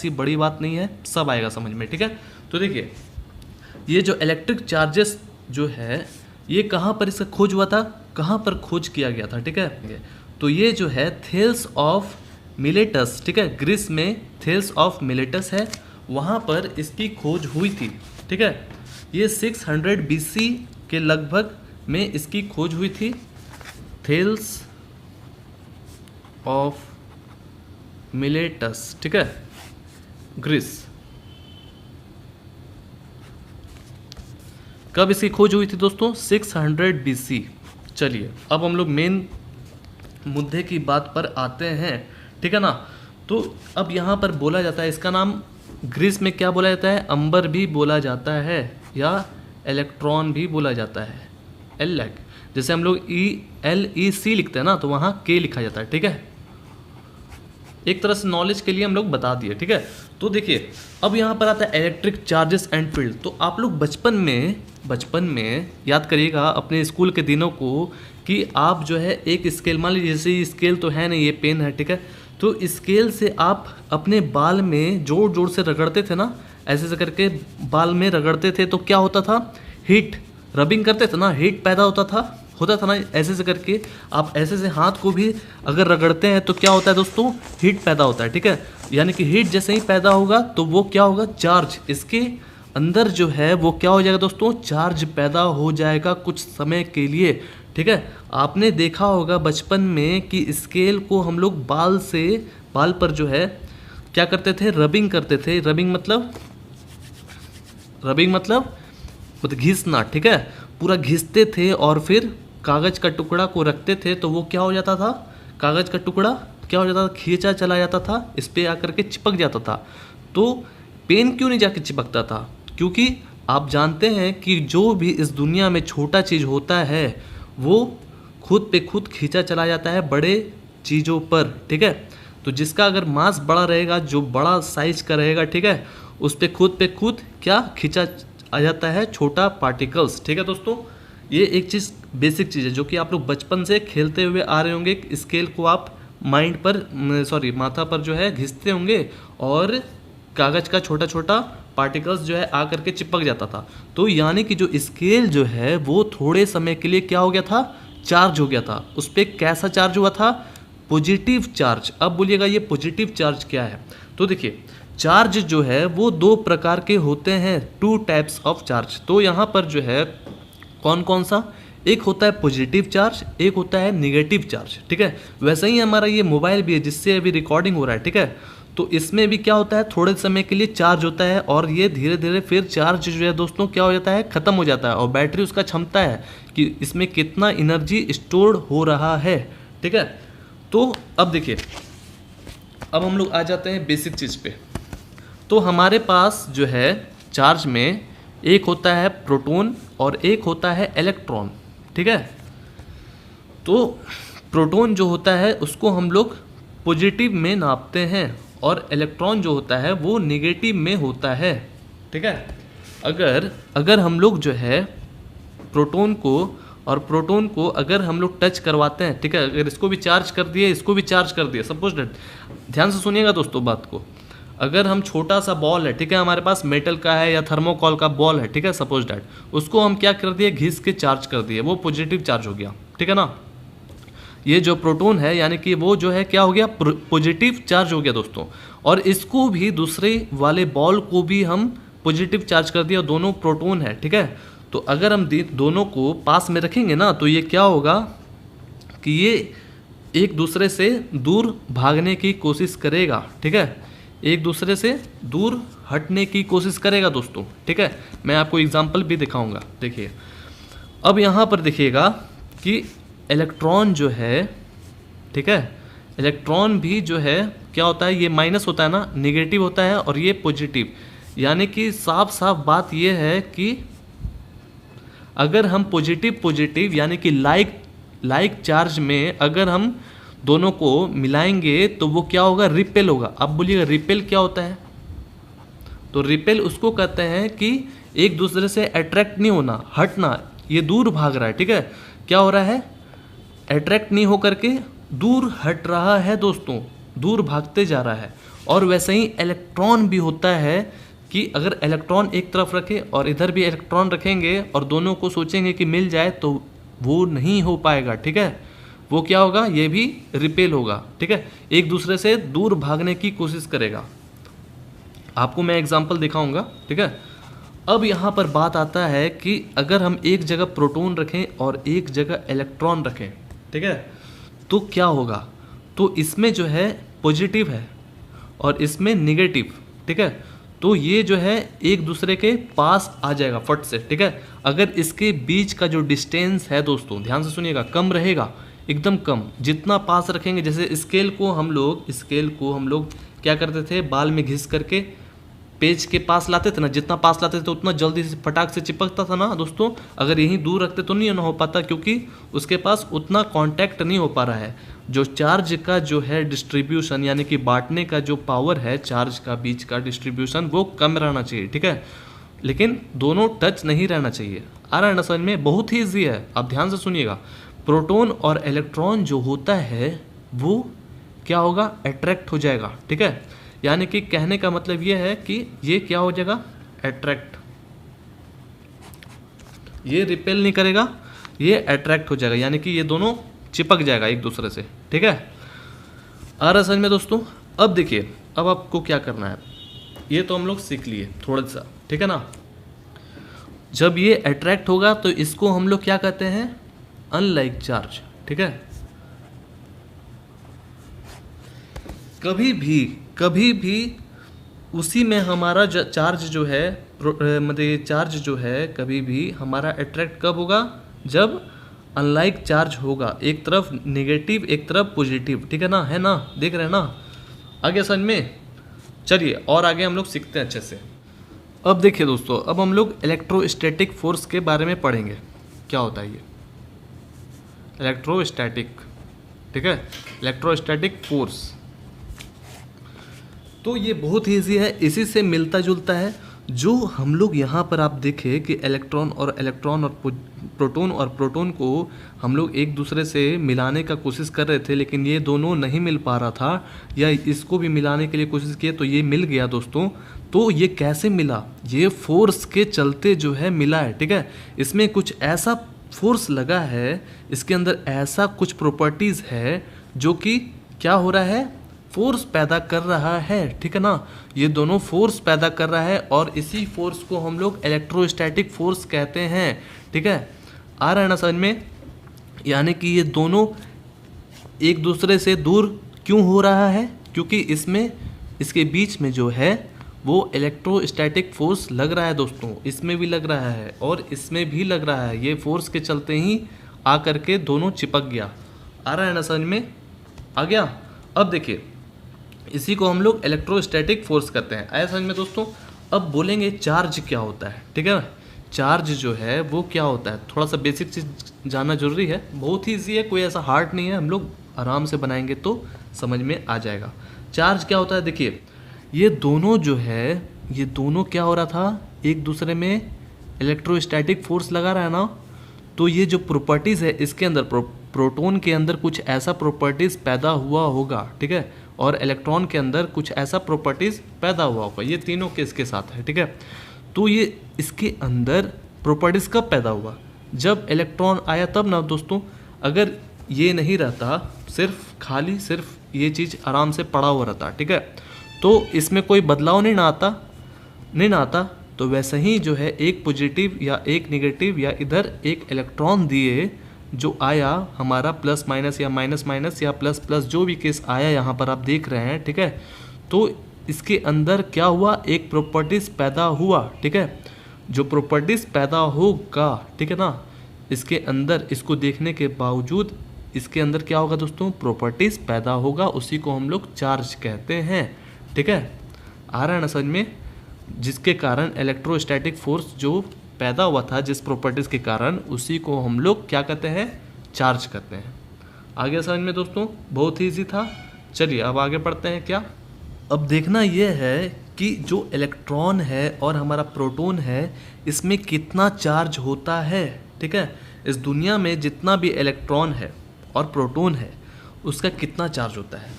ऐसी बड़ी बात नहीं है, सब आएगा समझ में, ठीक है। तो देखिए ये जो इलेक्ट्रिक चार्जेस जो है ये कहाँ पर इसका खोज हुआ था, कहाँ पर खोज किया गया था, ठीक है। तो ये जो है थेल्स ऑफ मिलेटस, ठीक है, ग्रीस में थेल्स ऑफ मिलेटस है, वहाँ पर इसकी खोज हुई थी, ठीक है। ये 600 BC के लगभग में इसकी खोज हुई थी, थेल्स ऑफ मिलेटस, ठीक है, ग्रीस। कब इसकी खोज हुई थी दोस्तों? 600 BC। चलिए अब हम लोग मेन मुद्दे की बात पर आते हैं, ठीक है ना। तो अब यहाँ पर बोला जाता है, इसका नाम ग्रीस में क्या बोला जाता है? अंबर भी बोला जाता है या इलेक्ट्रॉन भी बोला जाता है, एलेक। जैसे हम लोग ELEC लिखते हैं ना, तो वहाँ K लिखा जाता है, ठीक है। एक तरह से नॉलेज के लिए हम लोग बता दिए, ठीक है। तो देखिए अब यहाँ पर आता है इलेक्ट्रिक चार्जेस एंड फील्ड। तो आप लोग बचपन में याद करिएगा अपने स्कूल के दिनों को कि आप जो है एक स्केल, मान लीजिए जैसे स्केल तो है नहीं, ये पेन है, ठीक है। तो स्केल से आप अपने बाल में जोर जोर से रगड़ते थे ना, ऐसे ऐसे करके बाल में रगड़ते थे, तो क्या होता था? हीट, रबिंग करते थे ना, हीट पैदा होता था ना, ऐसे ऐसे करके आप ऐसे से हाथ को भी अगर रगड़ते हैं तो क्या होता है दोस्तों? हीट पैदा होता है, ठीक है। यानी कि हीट जैसे ही पैदा होगा तो वो क्या होगा? चार्ज इसके अंदर जो है वो क्या हो जाएगा दोस्तों? चार्ज पैदा हो जाएगा कुछ समय के लिए, ठीक है। आपने देखा होगा बचपन में कि स्केल को हम लोग बाल पर जो है क्या करते थे? रबिंग करते थे। रबिंग मतलब घिसना, ठीक है। पूरा घिसते थे और फिर कागज का टुकड़ा को रखते थे, तो वो क्या हो जाता था? कागज का टुकड़ा क्या हो जाता था? खींचा चला जाता था, इस पे आकर के चिपक जाता था। तो पेन क्यों नहीं जाके चिपकता था? क्योंकि आप जानते हैं कि जो भी इस दुनिया में छोटा चीज़ होता है वो खुद पे खुद खींचा चला जाता है बड़े चीज़ों पर, ठीक है। तो जिसका अगर मास बड़ा रहेगा, जो बड़ा साइज का रहेगा, ठीक है, उस पे खुद क्या खींचा आ जाता है? छोटा पार्टिकल्स, ठीक है दोस्तों। ये एक चीज़ बेसिक चीज़ है जो कि आप लोग बचपन से खेलते हुए आ रहे होंगे। स्केल को आप माथा पर जो है घिसते होंगे और कागज का छोटा छोटा पार्टिकल्स जो है आकर के चिपक जाता था। तो यानी कि जो स्केल जो है वो थोड़े समय के लिए क्या हो गया था? चार्ज हो गया था। उस पर कैसा चार्ज हुआ था? Positive charge. अब बोलिएगा ये पॉजिटिव चार्ज क्या है? तो देखिए चार्ज जो है वो दो प्रकार के होते हैं, 2 टाइप्स ऑफ चार्ज। तो यहाँ पर जो है कौन कौन सा? एक होता है पॉजिटिव चार्ज, एक होता है निगेटिव चार्ज, ठीक है। वैसे ही हमारा ये मोबाइल भी है जिससे अभी रिकॉर्डिंग हो रहा है, ठीक है। तो इसमें भी क्या होता है? थोड़े समय के लिए चार्ज होता है और ये धीरे धीरे फिर चार्ज जो है दोस्तों क्या हो जाता है? ख़त्म हो जाता है। और बैटरी उसका क्षमता है कि इसमें कितना एनर्जी स्टोर हो रहा है, ठीक है। तो अब देखिए, अब हम लोग आ जाते हैं बेसिक चीज़ पे। तो हमारे पास जो है चार्ज में एक होता है प्रोटॉन और एक होता है इलेक्ट्रॉन, ठीक है। तो प्रोटॉन जो होता है उसको हम लोग पॉजिटिव में नापते हैं और इलेक्ट्रॉन जो होता है वो नेगेटिव में होता है, ठीक है। अगर हम लोग जो है प्रोटॉन को अगर हम लोग टच करवाते हैं, ठीक है, अगर इसको भी चार्ज कर दिए, इसको भी चार्ज कर दिए, सपोज दैट, ध्यान से सुनिएगा दोस्तों बात को। अगर हम छोटा सा बॉल है, ठीक है, हमारे पास मेटल का है या थर्मोकॉल का बॉल है, ठीक है, सपोज दैट, उसको हम क्या कर दिए? घिस के चार्ज कर दिए, वो पॉजिटिव चार्ज हो गया, ठीक है ना। ये जो प्रोटॉन है यानी कि वो जो है क्या हो गया? पॉजिटिव चार्ज हो गया दोस्तों। और इसको भी दूसरे वाले बॉल को भी हम पॉजिटिव चार्ज कर दिया, दोनों प्रोटॉन है, ठीक है। तो अगर हम दोनों को पास में रखेंगे ना तो ये क्या होगा कि ये एक दूसरे से दूर भागने की कोशिश करेगा, ठीक है, एक दूसरे से दूर हटने की कोशिश करेगा दोस्तों, ठीक है। मैं आपको एग्जांपल भी दिखाऊंगा। देखिए अब यहाँ पर देखिएगा कि इलेक्ट्रॉन जो है, ठीक है, इलेक्ट्रॉन भी जो है क्या होता है? ये माइनस होता है ना, नेगेटिव होता है, और ये पॉजिटिव। यानी कि साफ साफ बात ये है कि अगर हम पॉजिटिव यानी कि लाइक चार्ज में अगर हम दोनों को मिलाएंगे तो वो क्या होगा? रिपेल होगा। अब बोलिएगा रिपेल क्या होता है? तो रिपेल उसको कहते हैं कि एक दूसरे से अट्रैक्ट नहीं होना, हटना, ये दूर भाग रहा है, ठीक है। क्या हो रहा है? अट्रैक्ट नहीं होकर के दूर हट रहा है दोस्तों, दूर भागते जा रहा है। और वैसे ही इलेक्ट्रॉन भी होता है कि अगर इलेक्ट्रॉन एक तरफ रखे और इधर भी इलेक्ट्रॉन रखेंगे और दोनों को सोचेंगे कि मिल जाए तो वो नहीं हो पाएगा, ठीक है। वो क्या होगा, ये भी रिपेल होगा, ठीक है, एक दूसरे से दूर भागने की कोशिश करेगा। आपको मैं एग्जांपल दिखाऊंगा, ठीक है। अब यहाँ पर बात आता है कि अगर हम एक जगह प्रोटॉन रखें और एक जगह इलेक्ट्रॉन रखें, ठीक है, तो क्या होगा। तो इसमें जो है पॉजिटिव है और इसमें निगेटिव, ठीक है। तो ये जो है एक दूसरे के पास आ जाएगा फट से, ठीक है। अगर इसके बीच का जो डिस्टेंस है दोस्तों, ध्यान से सुनिएगा, कम रहेगा, एकदम कम, जितना पास रखेंगे, जैसे स्केल को हम लोग क्या करते थे, बाल में घिस करके पेज के पास लाते थे ना, जितना पास लाते थे तो उतना जल्दी से फटाक से चिपकता था ना दोस्तों। अगर यहीं दूर रखते तो नहीं ना हो पाता, क्योंकि उसके पास उतना कांटेक्ट नहीं हो पा रहा है। जो चार्ज का जो है डिस्ट्रीब्यूशन, यानी कि बांटने का जो पावर है चार्ज का, बीच का डिस्ट्रीब्यूशन, वो कम रहना चाहिए, ठीक है। लेकिन दोनों टच नहीं रहना चाहिए। आ रहा है ना समझ में, बहुत ही ईजी है, आप ध्यान से सुनिएगा। प्रोटॉन और इलेक्ट्रॉन जो होता है वो क्या होगा, अट्रैक्ट हो जाएगा, ठीक है। यानी कि कहने का मतलब ये है कि ये क्या हो जाएगा, अट्रैक्ट, ये रिपेल नहीं करेगा, ये अट्रैक्ट हो जाएगा, यानी कि ये दोनों चिपक जाएगा एक दूसरे से, ठीक है। आ रहा समझ में दोस्तों। अब देखिए, अब आपको क्या करना है, ये तो हम लोग सीख लिए थोड़ा सा, ठीक है ना। जब ये अट्रैक्ट होगा तो इसको हम लोग क्या कहते हैं, अनलाइक चार्ज, ठीक है। कभी भी उसी में हमारा चार्ज जो है, मतलब चार्ज जो है, कभी भी हमारा अट्रैक्ट कब होगा, जब अनलाइक चार्ज होगा, एक तरफ नेगेटिव एक तरफ पॉजिटिव, ठीक है ना, है ना, देख रहे हैं ना, आगे समझ में। चलिए और आगे हम लोग सीखते हैं अच्छे से। अब देखिए दोस्तों, अब हम लोग इलेक्ट्रोस्टैटिक फोर्स के बारे में पढ़ेंगे, क्या होता है ये इलेक्ट्रोस्टैटिक, ठीक है, इलेक्ट्रोस्टैटिक फोर्स। तो ये बहुत ही ईजी है, इसी से मिलता जुलता है। जो हम लोग यहाँ पर आप देखें कि इलेक्ट्रॉन और प्रोटॉन को हम लोग एक दूसरे से मिलाने का कोशिश कर रहे थे, लेकिन ये दोनों नहीं मिल पा रहा था, या इसको भी मिलाने के लिए कोशिश किए तो ये मिल गया दोस्तों। तो ये कैसे मिला, ये फोर्स के चलते जो है मिला है, ठीक है। इसमें कुछ ऐसा फोर्स लगा है, इसके अंदर ऐसा कुछ प्रॉपर्टीज़ है जो कि क्या हो रहा है, फोर्स पैदा कर रहा है, ठीक है ना। ये दोनों फोर्स पैदा कर रहा है और इसी फोर्स को हम लोग इलेक्ट्रोस्टैटिक फोर्स कहते हैं, ठीक है। आ रहा है ना समझ में। यानी कि ये दोनों एक दूसरे से दूर क्यों हो रहा है, क्योंकि इसमें, इसके बीच में जो है वो इलेक्ट्रोस्टैटिक फोर्स लग रहा है दोस्तों। इसमें भी लग रहा है और इसमें भी लग रहा है, ये फोर्स के चलते ही आ करके दोनों चिपक गया। आ रहा है ना समझ में, आ गया। अब देखिए, इसी को हम लोग इलेक्ट्रोस्टैटिक फोर्स कहते हैं, ऐसा समझ में दोस्तों। अब बोलेंगे चार्ज क्या होता है, ठीक है। चार्ज जो है वो क्या होता है, थोड़ा सा बेसिक चीज़ जानना जरूरी है, बहुत ही ईजी है, कोई ऐसा हार्ड नहीं है, हम लोग आराम से बनाएंगे तो समझ में आ जाएगा। चार्ज क्या होता है, देखिए ये दोनों जो है, ये दोनों क्या हो रहा था, एक दूसरे में इलेक्ट्रोस्टैटिक फोर्स लगा रहा है ना। तो ये जो प्रॉपर्टीज़ है इसके अंदर, प्रोटॉन के अंदर कुछ ऐसा प्रॉपर्टीज़ पैदा हुआ होगा, ठीक है, और इलेक्ट्रॉन के अंदर कुछ ऐसा प्रॉपर्टीज़ पैदा हुआ होगा, ये तीनों के इसके साथ है, ठीक है। तो ये इसके अंदर प्रॉपर्टीज़ कब पैदा हुआ, जब इलेक्ट्रॉन आया तब ना दोस्तों। अगर ये नहीं रहता, सिर्फ खाली सिर्फ ये चीज़ आराम से पड़ा हुआ रहता, ठीक है, तो इसमें कोई बदलाव नहीं ना आता। तो वैसे ही जो है एक पॉजिटिव या एक नेगेटिव या इधर एक इलेक्ट्रॉन दिए जो आया हमारा, प्लस माइनस या माइनस माइनस या प्लस प्लस, जो भी केस आया यहाँ पर आप देख रहे हैं, ठीक है। तो इसके अंदर क्या हुआ, एक प्रॉपर्टीज़ पैदा हुआ, ठीक है। जो प्रॉपर्टीज़ पैदा होगा, ठीक है ना, इसके अंदर, इसको देखने के बावजूद इसके अंदर क्या होगा दोस्तों, प्रॉपर्टीज़ पैदा होगा, उसी को हम लोग चार्ज कहते हैं, ठीक है। आ रहा है ना समझ में। जिसके कारण इलेक्ट्रोस्टैटिक फोर्स जो पैदा हुआ था, जिस प्रॉपर्टीज़ के कारण, उसी को हम लोग क्या कहते हैं, चार्ज कहते हैं। आगे समझ में दोस्तों, बहुत ही ईजी था। चलिए अब आगे बढ़ते हैं। क्या अब देखना ये है कि जो इलेक्ट्रॉन है और हमारा प्रोटॉन है, इसमें कितना चार्ज होता है, ठीक है। इस दुनिया में जितना भी इलेक्ट्रॉन है और प्रोटॉन है, उसका कितना चार्ज होता है।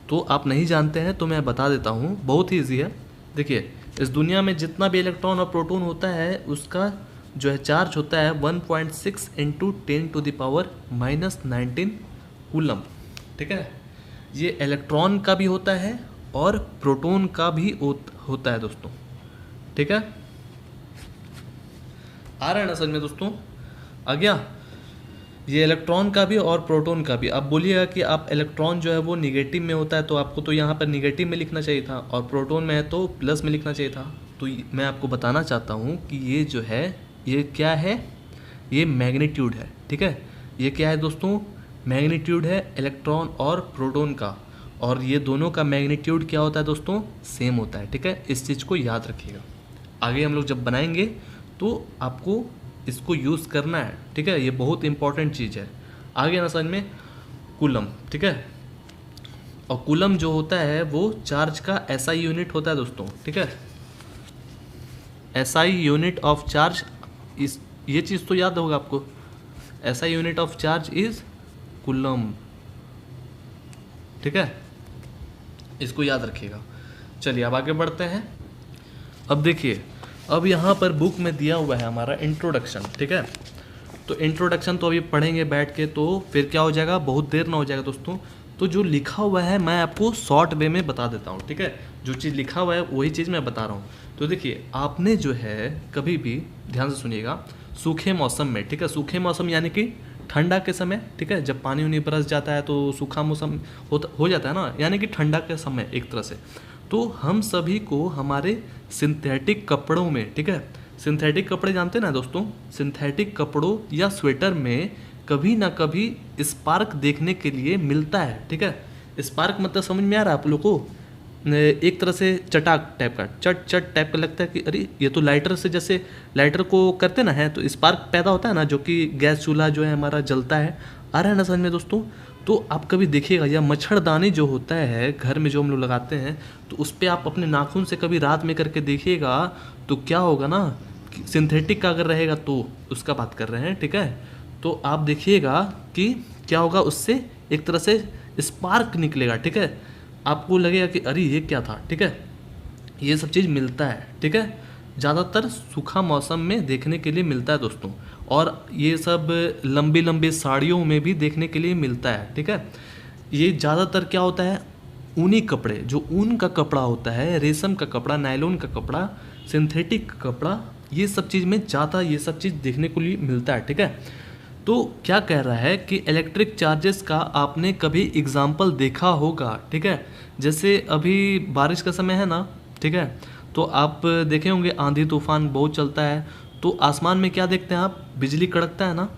तो आप नहीं जानते हैं तो मैं बता देता हूँ, बहुत ही ईजी है। देखिए, इस दुनिया में जितना भी इलेक्ट्रॉन और प्रोटॉन होता है उसका जो है चार्ज होता है 1.6 इंटू 10⁻⁻19 कूलम। ठीक है, ये इलेक्ट्रॉन का भी होता है और प्रोटॉन का भी होता है दोस्तों। ठीक है, आ रहा है ना समझ में दोस्तों? आ गया? ये इलेक्ट्रॉन का भी और प्रोटॉन का भी। अब बोलिएगा कि आप इलेक्ट्रॉन जो है वो निगेटिव में होता है तो आपको तो यहाँ पर निगेटिव में लिखना चाहिए था, और प्रोटॉन में है तो प्लस में लिखना चाहिए था। तो मैं आपको बताना चाहता हूँ कि ये जो है ये क्या है, ये मैग्नीट्यूड है। ठीक है, ये क्या है दोस्तों? मैग्नीट्यूड है इलेक्ट्रॉन और प्रोटॉन का, और ये दोनों का मैग्नीट्यूड क्या होता है दोस्तों? सेम होता है। ठीक है, इस चीज़ को याद रखिएगा। आगे हम लोग जब बनाएंगे तो आपको इसको यूज़ करना है। ठीक है, ये बहुत इंपॉर्टेंट चीज़ है। आगे ना समझ में? कूलम। ठीक है, और कूलम जो होता है वो चार्ज का एसआई यूनिट होता है दोस्तों। ठीक है, एसआई यूनिट ऑफ चार्ज, इस ये चीज़ तो याद होगा आपको। SI unit of charge is coulomb. ठीक है, इसको याद रखिएगा। चलिए अब आगे बढ़ते हैं। अब देखिए, अब यहाँ पर बुक में दिया हुआ है हमारा इंट्रोडक्शन। ठीक है, तो इंट्रोडक्शन तो अभी पढ़ेंगे बैठ के, तो फिर क्या हो जाएगा, बहुत देर ना हो जाएगा दोस्तों। तो जो लिखा हुआ है मैं आपको शॉर्ट वे में बता देता हूँ। ठीक है, जो चीज़ लिखा हुआ है वही चीज़ मैं बता रहा हूँ। तो देखिए, आपने जो है कभी भी ध्यान से सुनिएगा, सूखे मौसम में, ठीक है, सूखे मौसम यानी कि ठंडा के समय, ठीक है, जब पानी उनी बरस जाता है तो सूखा मौसम हो जाता है ना, यानी कि ठंडा के समय एक तरह से। तो हम सभी को हमारे सिंथेटिक कपड़ों में, ठीक है, सिंथेटिक कपड़े जानते हैं ना दोस्तों, सिंथेटिक कपड़ों या स्वेटर में कभी ना कभी स्पार्क देखने के लिए मिलता है। ठीक है, स्पार्क मतलब समझ में आ रहा है आप लोग को? एक तरह से चटाक टाइप का, चट चट टाइप का लगता है कि अरे ये तो लाइटर से, जैसे लाइटर को करते ना है तो स्पार्क पैदा होता है ना, जो कि गैस चूल्हा जो है हमारा जलता है। आ रहा है ना समझ में दोस्तों? तो आप कभी देखिएगा, या मच्छरदानी जो होता है घर में जो हम लोग लगाते हैं, तो उस पर आप अपने नाखून से कभी रात में करके देखिएगा तो क्या होगा ना, सिंथेटिक का अगर रहेगा तो उसका बात कर रहे हैं। ठीक है, तो आप देखिएगा कि क्या होगा, उससे एक तरह से स्पार्क निकलेगा। ठीक है, आपको लगेगा कि अरे ये क्या था। ठीक है, ये सब चीज़ मिलता है। ठीक है, ज़्यादातर सूखा मौसम में देखने के लिए मिलता है दोस्तों, और ये सब लंबी लंबी साड़ियों में भी देखने के लिए मिलता है। ठीक है, ये ज़्यादातर क्या होता है, ऊनी कपड़े, जो ऊन का कपड़ा होता है, रेशम का कपड़ा, नायलॉन का कपड़ा, सिंथेटिक कपड़ा, ये सब चीज़ में ज़्यादा ये सब चीज़ देखने को लिए मिलता है। ठीक है, तो क्या कह रहा है कि इलेक्ट्रिक चार्जेस का आपने कभी एग्जाम्पल देखा होगा। ठीक है, जैसे अभी बारिश का समय है ना, ठीक है, तो आप देखे होंगे आंधी तूफान बहुत चलता है, तो आसमान में क्या देखते हैं आप, बिजली कड़कता है ना,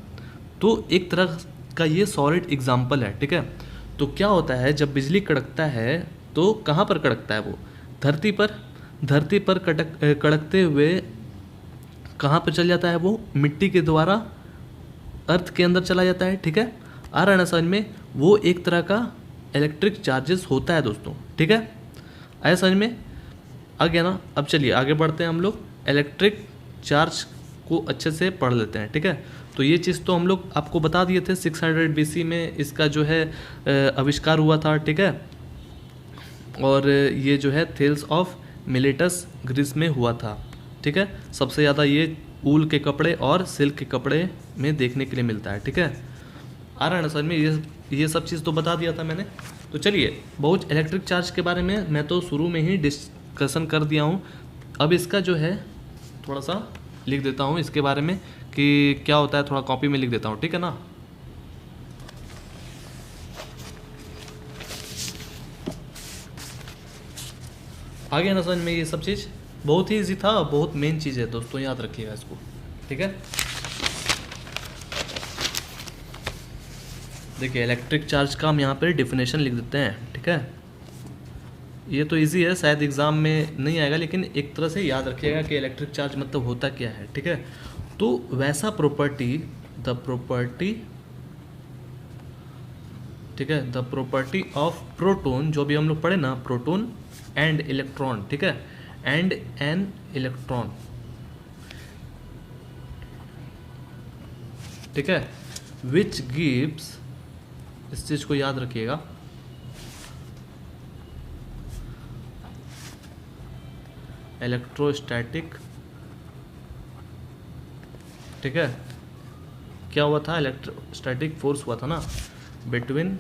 तो एक तरह का ये सॉलिड एग्जाम्पल है। ठीक है, तो क्या होता है जब बिजली कड़कता है तो कहाँ पर कड़कता है वो, धरती पर। धरती पर कड़कते हुए कहाँ पर चल जाता है वो, मिट्टी के द्वारा अर्थ के अंदर चला जाता है। ठीक है, आ रहा है ना समझ में? वो एक तरह का इलेक्ट्रिक चार्जेस होता है दोस्तों। ठीक है, आया समझ में? आ गया ना? अब चलिए आगे बढ़ते हैं, हम लोग इलेक्ट्रिक चार्ज को अच्छे से पढ़ लेते हैं। ठीक है, तो ये चीज़ तो हम लोग आपको बता दिए थे, 600 BC में इसका जो है आविष्कार हुआ था। ठीक है, और ये जो है थेल्स ऑफ मिलेटस ग्रीस में हुआ था। ठीक है, सबसे ज़्यादा ये ऊल के कपड़े और सिल्क के कपड़े में देखने के लिए मिलता है। ठीक है, आ रहा है ना समझ में? ये सब चीज़ तो बता दिया था मैंने। तो चलिए, बहुत इलेक्ट्रिक चार्ज के बारे में मैं तो शुरू में ही डिस्कशन कर दिया हूँ। अब इसका जो है थोड़ा सा लिख देता हूँ इसके बारे में कि क्या होता है, थोड़ा कॉपी में लिख देता हूँ। ठीक है ना? आ गया ना समझ में? ये सब चीज़ बहुत ही ईजी था, बहुत मेन चीज़ है दोस्तों, याद रखिएगा इसको। ठीक है, देखिए इलेक्ट्रिक चार्ज का हम यहाँ पर डेफिनेशन लिख देते हैं। ठीक है, ये तो इजी है, शायद एग्ज़ाम में नहीं आएगा, लेकिन एक तरह से याद रखिएगा कि इलेक्ट्रिक चार्ज मतलब होता क्या है। ठीक है, तो वैसा प्रॉपर्टी, द प्रॉपर्टी, ठीक है, द प्रॉपर्टी ऑफ प्रोटॉन, जो भी हम लोग पढ़े ना, प्रोटॉन एंड इलेक्ट्रॉन। ठीक है, एंड एन इलेक्ट्रॉन। ठीक है, विच गिव्स, इस चीज़ को याद रखिएगा, इलेक्ट्रोस्टैटिक, ठीक है, क्या हुआ था, इलेक्ट्रोस्टैटिक फोर्स हुआ था ना बिटवीन,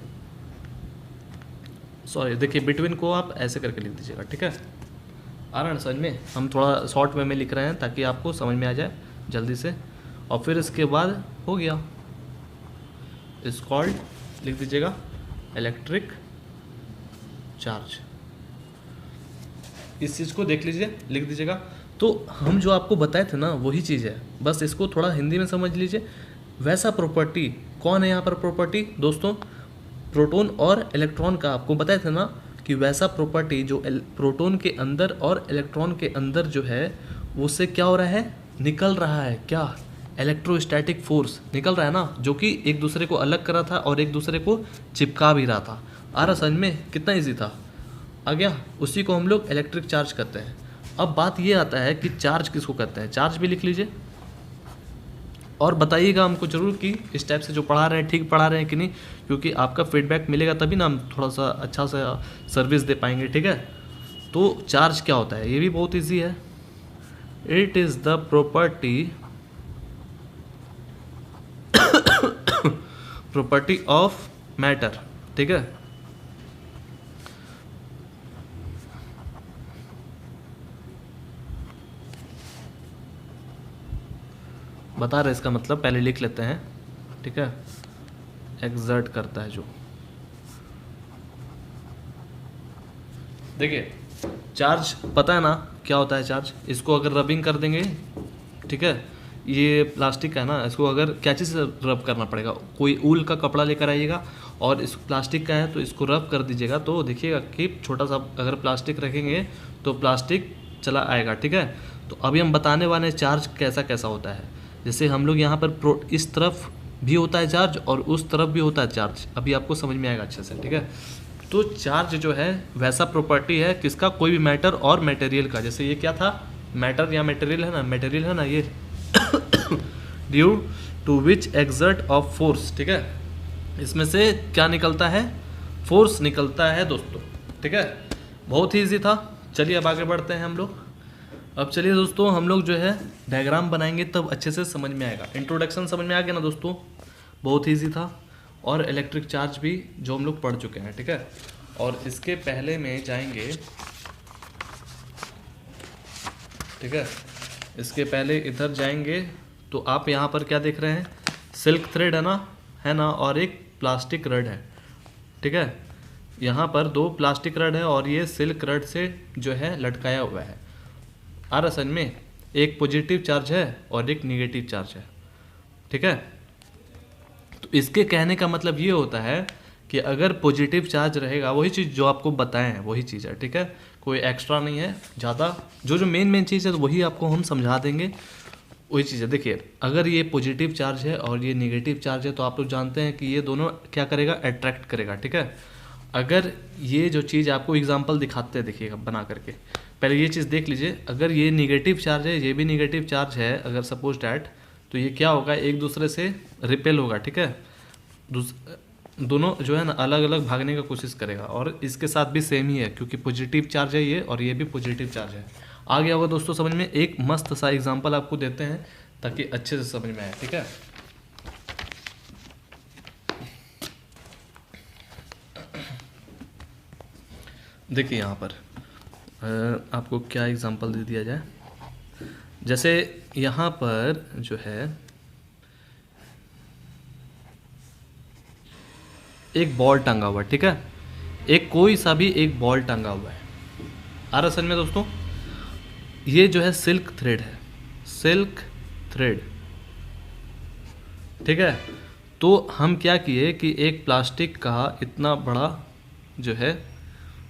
सॉरी देखिए बिटवीन को आप ऐसे करके लिख दीजिएगा, ठीक है, आ रहा है ना समझ में, हम थोड़ा शॉर्ट वे में लिख रहे हैं ताकि आपको समझ में आ जाए जल्दी से। और फिर इसके बाद हो गया, इज कॉल्ड, लिख दीजिएगा इलेक्ट्रिक चार्ज। इस चीज़ को देख लीजिए, लिख दीजिएगा। तो हम जो आपको बताए थे ना वही चीज़ है, बस इसको थोड़ा हिंदी में समझ लीजिए। वैसा प्रॉपर्टी कौन है यहाँ पर, प्रॉपर्टी दोस्तों प्रोटॉन और इलेक्ट्रॉन का आपको बताए थे ना कि वैसा प्रॉपर्टी जो प्रोटॉन के अंदर और इलेक्ट्रॉन के अंदर जो है उससे क्या हो रहा है, निकल रहा है, क्या, इलेक्ट्रोस्टैटिक फोर्स निकल रहा है ना, जो कि एक दूसरे को अलग कर रहा था और एक दूसरे को चिपका भी रहा था। आ रहा समझ में, कितना इजी था, आ गया। उसी को हम लोग इलेक्ट्रिक चार्ज करते हैं। अब बात ये आता है कि चार्ज किसको कहते हैं, चार्ज भी लिख लीजिए और बताइएगा हमको जरूर कि इस टाइप से जो पढ़ा रहे हैं ठीक पढ़ा रहे हैं कि नहीं, क्योंकि आपका फीडबैक मिलेगा तभी ना हम थोड़ा सा अच्छा सा सर्विस दे पाएंगे, ठीक है। तो चार्ज क्या होता है, ये भी बहुत ईजी है। It is the property of matter, ठीक है। बता रहे इसका मतलब, पहले लिख लेते हैं, ठीक है। एक्सर्ट करता है जो, देखिए चार्ज पता है ना क्या होता है चार्ज, इसको अगर रबिंग कर देंगे, ठीक है, ये प्लास्टिक है ना, इसको अगर क्या चीज़ से रब करना पड़ेगा, कोई ऊल का कपड़ा लेकर आइएगा और इस प्लास्टिक का है तो इसको रब कर दीजिएगा, तो देखिएगा कि छोटा सा अगर प्लास्टिक रखेंगे तो प्लास्टिक चला आएगा, ठीक है। तो अभी हम बताने वाले हैं चार्ज कैसा कैसा होता है। जैसे हम लोग यहाँ पर इस तरफ भी होता है चार्ज और उस तरफ भी होता है चार्ज, अभी आपको समझ में आएगा अच्छे से, ठीक है। तो चार्ज जो है वैसा प्रॉपर्टी है किसका, कोई भी मैटर और मटेरियल का। जैसे ये क्या था, मैटर या मटेरियल है ना, मटेरियल है ना ये due to which exert of force, ठीक है। इसमें से क्या निकलता है, फोर्स निकलता है दोस्तों, ठीक है। बहुत ही ईजी था। चलिए अब आगे बढ़ते हैं हम लोग। अब चलिए दोस्तों हम लोग जो है डायग्राम बनाएंगे तब अच्छे से समझ में आएगा। इंट्रोडक्शन समझ में आ गया ना दोस्तों, बहुत ईजी था। और इलेक्ट्रिक चार्ज भी जो हम लोग पढ़ चुके हैं, ठीक है। और इसके पहले में जाएंगे, ठीक है, इसके पहले इधर जाएंगे तो आप यहाँ पर क्या देख रहे हैं, सिल्क थ्रेड है ना, और एक प्लास्टिक रड है, ठीक है। यहाँ पर दो प्लास्टिक रड है और ये सिल्क रड से जो है लटकाया हुआ है। आ रहा समझ में, एक पॉजिटिव चार्ज है और एक निगेटिव चार्ज है, ठीक है। तो इसके कहने का मतलब ये होता है कि अगर पॉजिटिव चार्ज रहेगा, वही चीज़ जो आपको बताएं हैं वही चीज़ है, ठीक है, कोई एक्स्ट्रा नहीं है ज़्यादा, जो मेन चीज़ है तो वही आपको हम समझा देंगे, वही चीज़ है। देखिए अगर ये पॉजिटिव चार्ज है और ये निगेटिव चार्ज है तो आप लोग जानते हैं कि ये दोनों क्या करेगा, अट्रैक्ट करेगा, ठीक है। अगर ये जो चीज़ आपको एग्जांपल दिखाते हैं, देखिएगा बना करके, पहले ये चीज़ देख लीजिए। अगर ये निगेटिव चार्ज है, ये भी निगेटिव चार्ज है, अगर सपोज डैट, तो ये क्या होगा, एक दूसरे से रिपेल होगा, ठीक है। दोनों जो है ना अलग अलग भागने का कोशिश करेगा। और इसके साथ भी सेम ही है क्योंकि पॉजिटिव चार्ज है ये और ये भी पॉजिटिव चार्ज है। आ गया होगा दोस्तों समझ में। एक मस्त सा एग्जांपल आपको देते हैं ताकि अच्छे से समझ में आए, ठीक है। देखिए यहाँ पर आपको क्या एग्जांपल दे दिया जाए। जैसे यहाँ पर जो है एक बॉल टंगा हुआ है, ठीक है, एक कोई सा भी एक बॉल टंगा हुआ है। आ रहा समझ में दोस्तों, ये जो है सिल्क थ्रेड है, सिल्क थ्रेड, ठीक है। तो हम क्या किए कि एक प्लास्टिक का इतना बड़ा जो है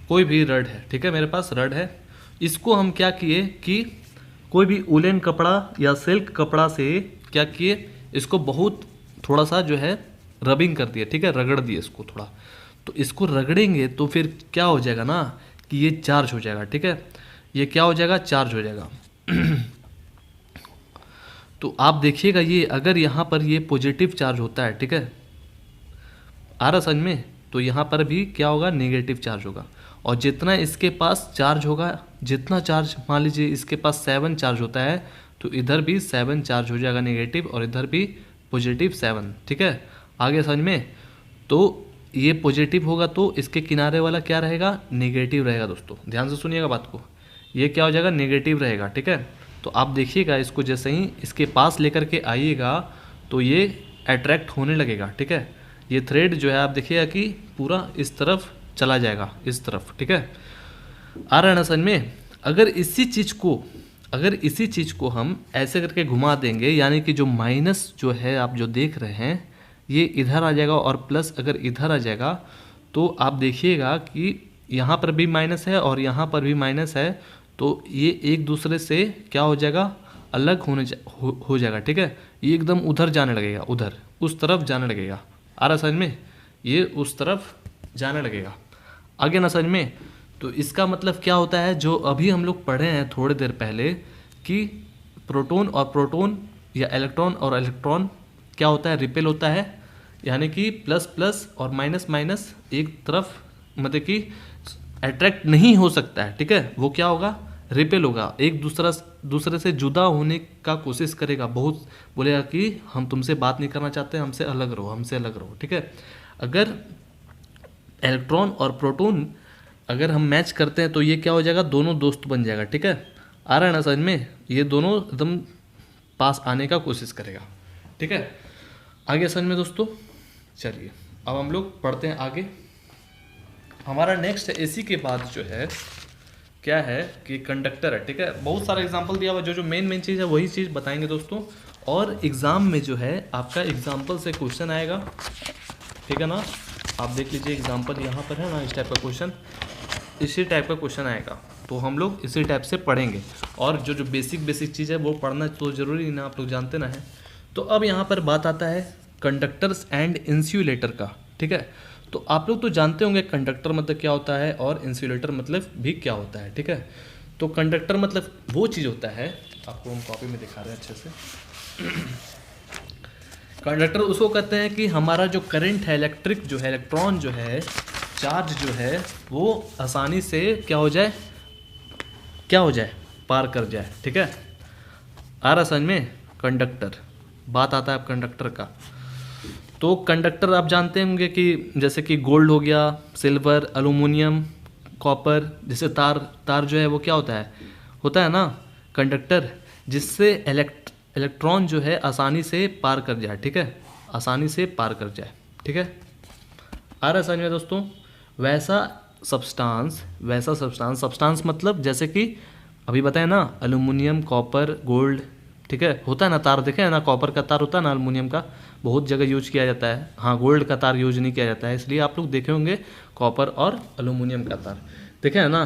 कोई भी रड है, ठीक है, मेरे पास रड है, इसको हम क्या किए कि कोई भी उलेन कपड़ा या सिल्क कपड़ा से क्या किए, इसको बहुत थोड़ा सा जो है रबिंग कर दिया, ठीक है, रगड़ दिए इसको थोड़ा। तो इसको रगड़ेंगे तो फिर क्या हो जाएगा ना कि ये चार्ज हो जाएगा, ठीक है, ये क्या हो जाएगा, चार्ज हो जाएगा। तो आप देखिएगा ये अगर यहाँ पर ये पॉजिटिव चार्ज होता है, ठीक है, आ रहा समझ में, तो यहाँ पर भी क्या होगा, नेगेटिव चार्ज होगा। और जितना इसके पास चार्ज होगा जितना चार्ज, मान लीजिए इसके पास 7 चार्ज होता है तो इधर भी 7 चार्ज हो जाएगा नेगेटिव और इधर भी पॉजिटिव 7, ठीक है। आगे समझ में, तो ये पॉजिटिव होगा तो इसके किनारे वाला क्या रहेगा, नेगेटिव रहेगा दोस्तों, ध्यान से सुनिएगा बात को, ये क्या हो जाएगा, नेगेटिव रहेगा, ठीक है। तो आप देखिएगा इसको जैसे ही इसके पास लेकर के आइएगा तो ये अट्रैक्ट होने लगेगा, ठीक है। ये थ्रेड जो है आप देखिएगा कि पूरा इस तरफ चला जाएगा, इस तरफ, ठीक है। आ रहा है ना समझ में। अगर इसी चीज़ को हम ऐसे करके घुमा देंगे, यानी कि जो माइनस जो है आप जो देख रहे हैं ये इधर आ जाएगा और प्लस अगर इधर आ जाएगा तो आप देखिएगा कि यहाँ पर भी माइनस है और यहाँ पर भी माइनस है, तो ये एक दूसरे से क्या हो जाएगा, अलग हो जाएगा, ठीक है। ये एकदम उधर जाने लगेगा, उधर उस तरफ जाने लगेगा। आ रहा समझ में, ये उस तरफ जाने लगेगा। आगे ना समझ में, तो इसका मतलब क्या होता है, जो अभी हम लोग पढ़े हैं थोड़ी देर पहले कि प्रोटॉन और प्रोटॉन या इलेक्ट्रॉन और इलेक्ट्रॉन क्या होता है, रिपेल होता है, यानी कि प्लस प्लस और माइनस माइनस एक तरफ मतलब कि अट्रैक्ट नहीं हो सकता है, ठीक है। वो क्या होगा, रिपेल होगा, एक दूसरे से जुदा होने का कोशिश करेगा, बहुत बोलेगा कि हम तुमसे बात नहीं करना चाहते, हमसे अलग रहो, ठीक है। अगर इलेक्ट्रॉन और प्रोटॉन अगर हम मैच करते हैं तो ये क्या हो जाएगा, दोनों दोस्त बन जाएगा, ठीक है। आ रहा है ना समझ में, ये दोनों एकदम पास आने का कोशिश करेगा, ठीक है। आगे समझ में दोस्तों। चलिए अब हम लोग पढ़ते हैं आगे। हमारा नेक्स्ट इसी के बाद जो है क्या है कि कंडक्टर है, ठीक है। बहुत सारा एग्जांपल दिया हुआ, जो मेन चीज़ है वही चीज़ बताएंगे दोस्तों। और एग्ज़ाम में जो है आपका एग्जाम्पल से क्वेश्चन आएगा, ठीक है ना। आप देख लीजिए एग्जाम्पल यहाँ पर है ना, इस टाइप का क्वेश्चन, इसी टाइप का क्वेश्चन आएगा, तो हम लोग इसी टाइप से पढ़ेंगे। और जो बेसिक चीज़ है वो पढ़ना तो ज़रूरी ना, आप लोग जानते ना है। तो अब यहाँ पर बात आता है कंडक्टर्स एंड इंसुलेटर का, ठीक है। तो आप लोग तो जानते होंगे कंडक्टर मतलब क्या होता है और इंसुलेटर मतलब भी क्या होता है, ठीक है। तो कंडक्टर मतलब वो चीज़ होता है, आपको हम कॉपी में दिखा रहे हैं अच्छे से। कंडक्टर उसको कहते हैं कि हमारा जो करंट है, इलेक्ट्रिक जो है, इलेक्ट्रॉन जो है, चार्ज जो है, वो आसानी से क्या हो जाए, पार कर जाए, ठीक है। आ रहा समझ में, कंडक्टर बात आता है अब कंडक्टर का। तो कंडक्टर आप जानते होंगे कि जैसे कि गोल्ड हो गया, सिल्वर, एल्युमिनियम, कॉपर, जैसे तार जो है वो क्या होता है ना कंडक्टर, जिससे इलेक्ट्रॉन जो है आसानी से पार कर जाए, ठीक है, आसानी से पार कर जाए, ठीक है। आ रहा है समझ में दोस्तों। वैसा सब्सटेंस मतलब जैसे कि अभी बताए ना, एल्युमिनियम, कॉपर, गोल्ड, ठीक है, होता है ना तार, देखे है ना, कॉपर का तार होता है ना, एल्युमिनियम का बहुत जगह यूज किया जाता है, हाँ गोल्ड का तार यूज नहीं किया जाता है, इसलिए आप लोग देखे होंगे कॉपर और एल्युमिनियम का तार, देखे है ना।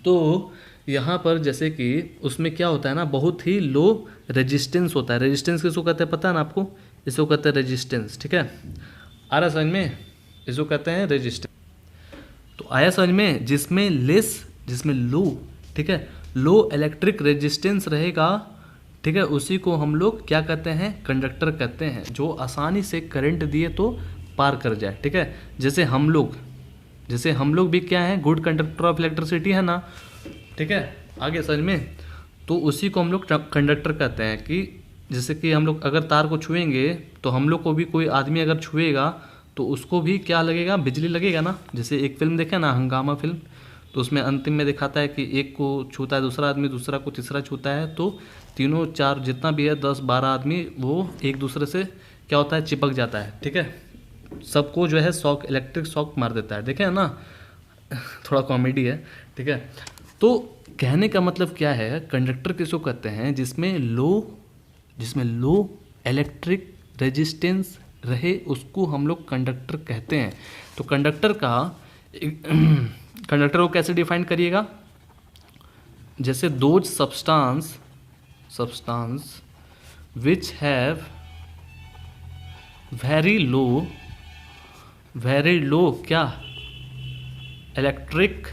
तो यहाँ पर जैसे कि उसमें क्या होता है ना, बहुत ही लो रेजिस्टेंस होता है। रेजिस्टेंस किसको कहते हैं पता है ना आपको, इसको कहते हैं रेजिस्टेंस, ठीक है। आ रहा समझ में, इसको कहते हैं रेजिस्टेंस। तो आया समझ में, जिसमें लो, ठीक है, लो इलेक्ट्रिक रेजिस्टेंस रहेगा, ठीक है, उसी को हम लोग क्या कहते हैं, कंडक्टर कहते हैं, जो आसानी से करंट दिए तो पार कर जाए, ठीक है। जैसे हम लोग भी क्या है, गुड कंडक्टर ऑफ इलेक्ट्रिसिटी है ना, ठीक है। आगे समझ में, तो उसी को हम लोग कंडक्टर कहते हैं। कि जैसे कि हम लोग अगर तार को छुएंगे तो हम लोग को भी कोई आदमी अगर छुएगा तो उसको भी क्या लगेगा, बिजली लगेगा ना। जैसे एक फिल्म देखे ना, हंगामा फिल्म, तो उसमें अंतिम में दिखाता है कि एक को छूता है दूसरा आदमी, दूसरा को तीसरा छूता है, तो तीनों चार जितना भी है 10-12 आदमी वो एक दूसरे से क्या होता है, चिपक जाता है, ठीक है। सबको जो है शॉक, इलेक्ट्रिक शॉक मार देता है, देखे है ना। थोड़ा कॉमेडी है, ठीक है। तो कहने का मतलब क्या है, कंडक्टर किसको कहते हैं, जिसमें लो इलेक्ट्रिक रेजिस्टेंस रहे, उसको हम लोग कंडक्टर कहते हैं। तो कंडक्टर को कैसे डिफाइन करिएगा, जैसे those substance which have very low क्या, इलेक्ट्रिक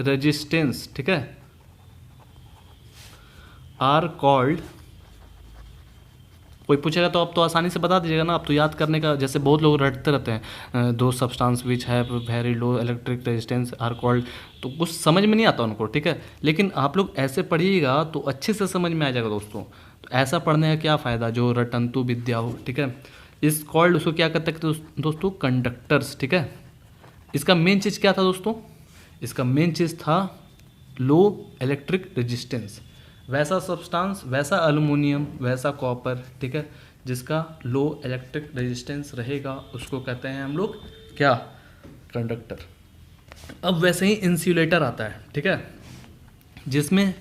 रेजिस्टेंस, ठीक है, आर कॉल्ड कोई पूछेगा तो अब तो आसानी से बता दीजिएगा ना, अब तो याद करने का, जैसे बहुत लोग रटते रहते हैं, दो सब्सटेंस विच है very low electric resistance R called, तो कुछ समझ में नहीं आता उनको, ठीक है। लेकिन आप लोग ऐसे पढ़िएगा तो अच्छे से समझ में आ जाएगा दोस्तों। तो ऐसा पढ़ने का क्या फ़ायदा जो रटंतु विद्या हो, ठीक है। इस कॉल्ड उसको क्या कहते हैं दोस्तों, कंडक्टर्स, ठीक है। इसका मेन चीज़ क्या था दोस्तों, इसका मेन चीज़ था लो इलेक्ट्रिक रेजिस्टेंस। वैसा सब्सटेंस, वैसा अल्युमिनियम, वैसा कॉपर, ठीक है, जिसका लो इलेक्ट्रिक रेजिस्टेंस रहेगा उसको कहते हैं हम लोग क्या, कंडक्टर। अब वैसे ही इंसुलेटर आता है, ठीक है, जिसमें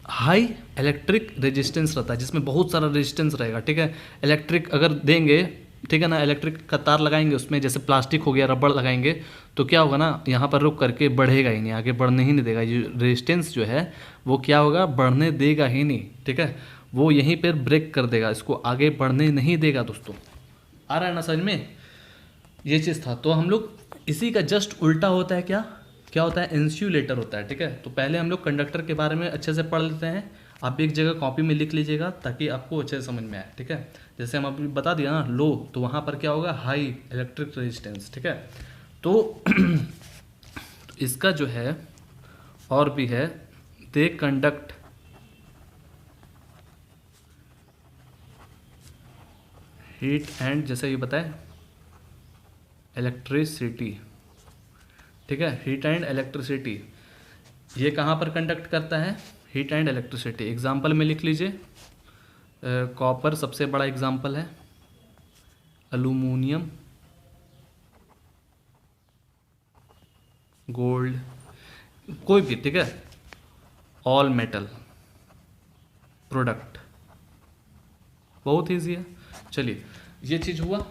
हाई इलेक्ट्रिक रेजिस्टेंस रहता है, जिसमें बहुत सारा रेजिस्टेंस रहेगा, ठीक है। इलेक्ट्रिक अगर देंगे, ठीक है ना, इलेक्ट्रिक का तार लगाएंगे उसमें, जैसे प्लास्टिक हो गया, रबड़ लगाएंगे, तो क्या होगा ना, यहाँ पर रुक करके बढ़ेगा ही नहीं, आगे बढ़ने ही नहीं देगा। ये रेजिस्टेंस जो है वो क्या होगा, बढ़ने देगा ही नहीं, ठीक है। वो यहीं पर ब्रेक कर देगा, इसको आगे बढ़ने नहीं देगा दोस्तों। आ रहा है ना समझ में, ये चीज़ था। तो हम लोग इसी का जस्ट उल्टा होता है, क्या क्या होता है, इंसुलेटर होता है, ठीक है। तो पहले हम लोग कंडक्टर के बारे में अच्छे से पढ़ लेते हैं। आप एक जगह कॉपी में लिख लीजिएगा ताकि आपको अच्छे से समझ में आए, ठीक है। जैसे हम अभी बता दिया ना लो, तो वहाँ पर क्या होगा, हाई इलेक्ट्रिक रेजिस्टेंस, ठीक है। तो इसका जो है और भी है, दे कंडक्ट हीट एंड, जैसे ये बताए, इलेक्ट्रिसिटी, ठीक है, हीट एंड इलेक्ट्रिसिटी। ये कहाँ पर कंडक्ट करता है, हीट एंड इलेक्ट्रिसिटी। एग्जाम्पल में लिख लीजिए, कॉपर सबसे बड़ा एग्जाम्पल है, अल्युमिनियम, गोल्ड, कोई भी, ठीक है, ऑल मेटल प्रोडक्ट, बहुत ईजी है। चलिए ये चीज़ हुआ।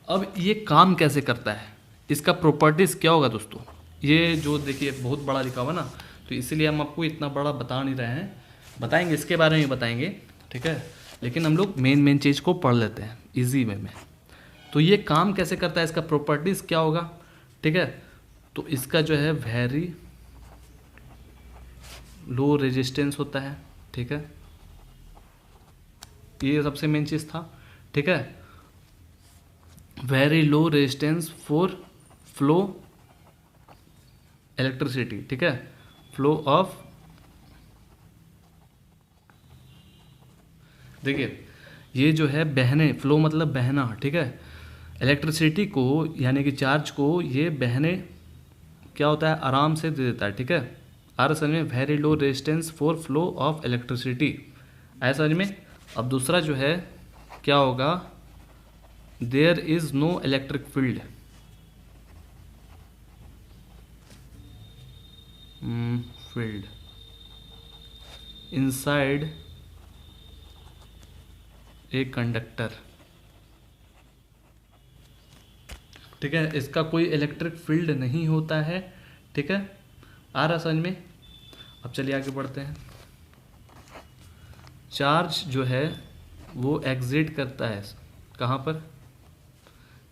अब ये काम कैसे करता है, इसका प्रॉपर्टीज़ क्या होगा दोस्तों, ये जो देखिए बहुत बड़ा लिखा हुआ ना, तो इसीलिए हम आपको इतना बड़ा बता नहीं रहे हैं, बताएंगे इसके बारे में बताएंगे, ठीक है। लेकिन हम लोग मेन चीज़ को पढ़ लेते हैं इजी वे में। तो ये काम कैसे करता है, इसका प्रॉपर्टीज़ क्या होगा, ठीक है। तो इसका जो है वेरी लो रेजिस्टेंस होता है, ठीक है, ये सबसे मेन चीज़ था, ठीक है। Very low resistance for flow electricity, ठीक है, फ्लो ऑफ, देखिए ये जो है बहने, फ्लो मतलब बहना, ठीक है, इलेक्ट्रिसिटी को यानी कि चार्ज को ये बहने क्या होता है, आराम से दे देता है, ठीक है। आर समझ में, very low resistance for flow of electricity, ऐसा समझ में। अब दूसरा जो है क्या होगा, there is no electric field, field inside a conductor, ठीक है, इसका कोई इलेक्ट्रिक फील्ड नहीं होता है, ठीक है। आ रहा समझ में। अब चलिए आगे बढ़ते हैं। चार्ज जो है वो एग्जिट करता है कहाँ पर,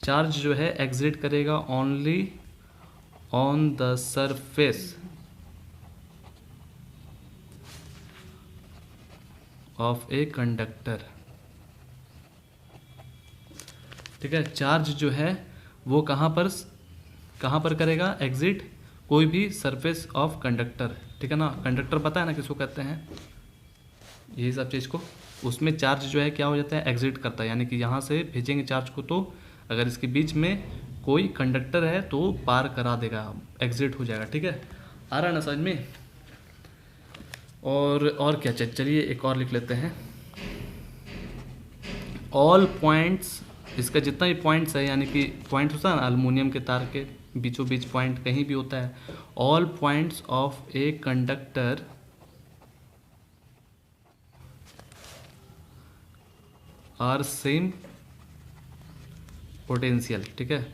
चार्ज जो है एग्जिट करेगा only on the surface of a conductor, ठीक है। चार्ज जो है वो कहाँ पर करेगा एग्जिट, कोई भी सरफेस ऑफ कंडक्टर, ठीक है ना। कंडक्टर पता है ना किसको कहते हैं, यही सब चीज़ को, उसमें चार्ज जो है क्या हो जाता है, एग्जिट करता है, यानी कि यहाँ से भेजेंगे चार्ज को, तो अगर इसके बीच में कोई कंडक्टर है तो पार करा देगा, एग्जिट हो जाएगा, ठीक है। आ रहा है ना समझ में। और क्या, चलिए एक और लिख लेते हैं, ऑल पॉइंट्स, इसका जितना भी पॉइंट्स है, यानी कि पॉइंट होता है ना अल्युमिनियम के तार के बीचों बीच पॉइंट कहीं भी होता है, all points of a conductor are same potential, ठीक है।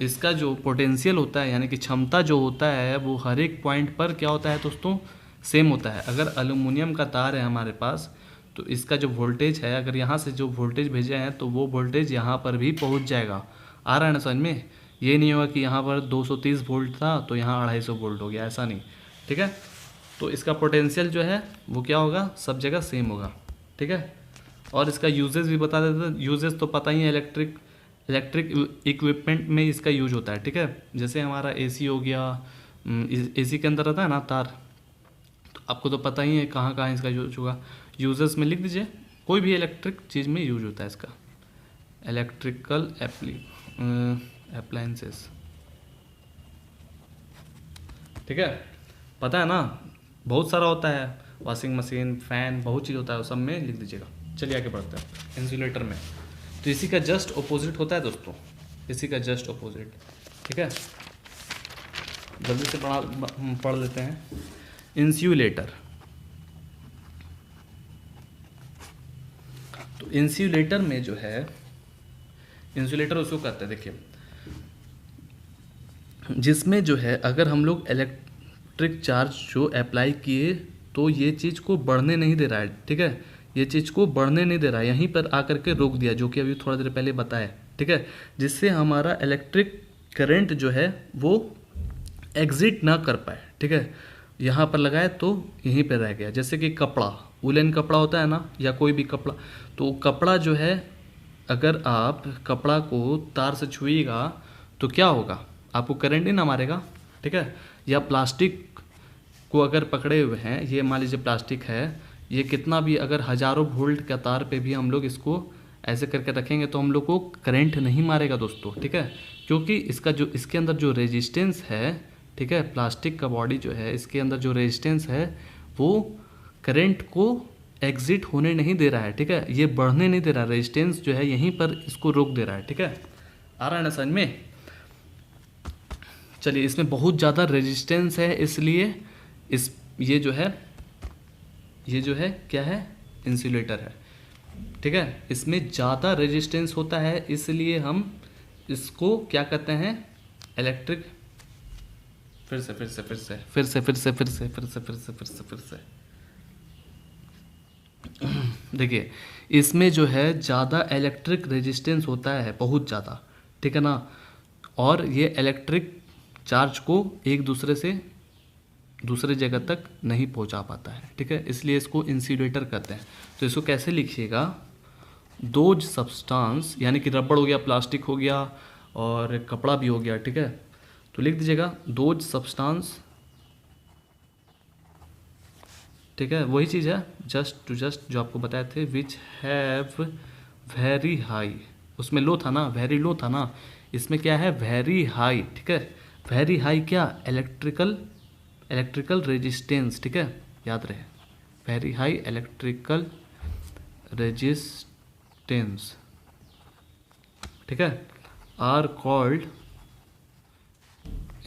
इसका जो पोटेंशियल होता है यानी कि क्षमता जो होता है वो हर एक पॉइंट पर क्या होता है दोस्तों, सेम होता है। अगर एल्युमिनियम का तार है हमारे पास तो इसका जो वोल्टेज है, अगर यहाँ से जो वोल्टेज भेजे हैं तो वो वोल्टेज यहाँ पर भी पहुँच जाएगा। आ रहा है ना समझ में। ये नहीं होगा कि यहाँ पर 230 वोल्ट था तो यहाँ 250 वोल्ट हो गया, ऐसा नहीं, ठीक है। तो इसका पोटेंशियल जो है वो क्या होगा, सब जगह सेम होगा, ठीक है। और इसका यूजेस भी बता देते हैं। यूजेस तो पता ही है, इलेक्ट्रिक इक्विपमेंट में इसका यूज होता है, ठीक है। जैसे हमारा एसी हो गया, एसी के अंदर रहता है ना तार, तो आपको तो पता ही है कहाँ कहाँ इसका यूज होगा। यूजेस में लिख दीजिए, कोई भी इलेक्ट्रिक चीज़ में यूज होता है इसका, इलेक्ट्रिकल अप्लायंसेस, ठीक है। पता है ना, बहुत सारा होता है, वॉशिंग मशीन, फैन, बहुत चीज़ होता है, सब में लिख दीजिएगा। चलिए आगे बढ़ते हैं। इंसुलेटर में तो इसी का जस्ट अपोजिट होता है दोस्तों, इसी का जस्ट अपोजिट, ठीक है। जल्दी से पढ़ लेते हैं। इंसुलेटर, तो इंसुलेटर में जो है, इंसुलेटर उसको कहते हैं, देखिए, जिसमें जो है अगर हम लोग इलेक्ट्रिक चार्ज जो अप्लाई किए तो ये चीज़ को बढ़ने नहीं दे रहा है, ठीक है। ये चीज़ को बढ़ने नहीं दे रहा है, यहीं पर आकर के रोक दिया, जो कि अभी थोड़ा देर पहले बताया, ठीक है। जिससे हमारा इलेक्ट्रिक करंट जो है वो एग्जिट ना कर पाए, ठीक है। यहाँ पर लगाए तो यहीं पर रह गया। जैसे कि कपड़ा, वुलन कपड़ा होता है ना, या कोई भी कपड़ा, तो कपड़ा जो है अगर आप कपड़ा को तार से छुएगा तो क्या होगा, आपको करंट ही ना मारेगा, ठीक है। या प्लास्टिक को अगर पकड़े हुए हैं, ये मान लीजिए प्लास्टिक है, ये कितना भी अगर हज़ारों वोल्ट का तार पे भी हम लोग इसको ऐसे करके रखेंगे तो हम लोग को करंट नहीं मारेगा दोस्तों, ठीक है। क्योंकि इसका जो, इसके अंदर जो रेजिस्टेंस है, ठीक है, प्लास्टिक का बॉडी जो है, इसके अंदर जो रेजिस्टेंस है वो करंट को एग्जिट होने नहीं दे रहा है, ठीक है। ये बढ़ने नहीं दे रहा, रेजिस्टेंस जो है यहीं पर इसको रोक दे रहा है, ठीक है। आ रहा है ना समझ में। चलिए, इसमें बहुत ज़्यादा रेजिस्टेंस है, इसलिए इस ये जो है क्या है, इंसुलेटर है, ठीक है। इसमें ज़्यादा रेजिस्टेंस होता है, इसलिए हम इसको क्या कहते हैं, इलेक्ट्रिक, फिर से देखिए, इसमें जो है ज़्यादा इलेक्ट्रिक रेजिस्टेंस होता है, बहुत ज़्यादा, ठीक है ना। और ये इलेक्ट्रिक चार्ज को एक दूसरे से दूसरे जगह तक नहीं पहुंचा पाता है, ठीक है। इसलिए इसको इंसुलेटर कहते हैं। तो इसको कैसे लिखिएगा, दोज सब्सटेंस, यानी कि रबड़ हो गया, प्लास्टिक हो गया और कपड़ा भी हो गया, ठीक है। तो लिख दीजिएगा दोज सब्सटेंस, ठीक है, वही चीज़ है, जस्ट जो आपको बताए थे, विच हैव वेरी हाई, उसमें लो था ना, वेरी लो था ना, इसमें क्या है, वेरी हाई, ठीक है। वेरी हाई क्या, इलेक्ट्रिकल रेजिस्टेंस, ठीक है, याद रहे, वेरी हाई इलेक्ट्रिकल रेजिस्टेंस, ठीक है, आर कॉल्ड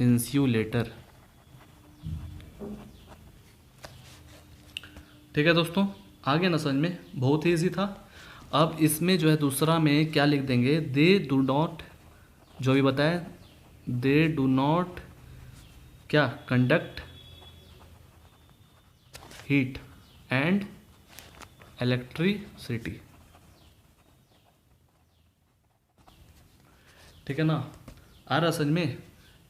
इंसुलेटर, ठीक है दोस्तों। आगे ना समझ में, बहुत ही ईजी था। अब इसमें जो है दूसरा में क्या लिख देंगे, दे डू नॉट, जो भी बताया, दे डू नॉट क्या, कंडक्ट हीट एंड इलेक्ट्रिसिटी, ठीक है ना। आ रहा समझ में।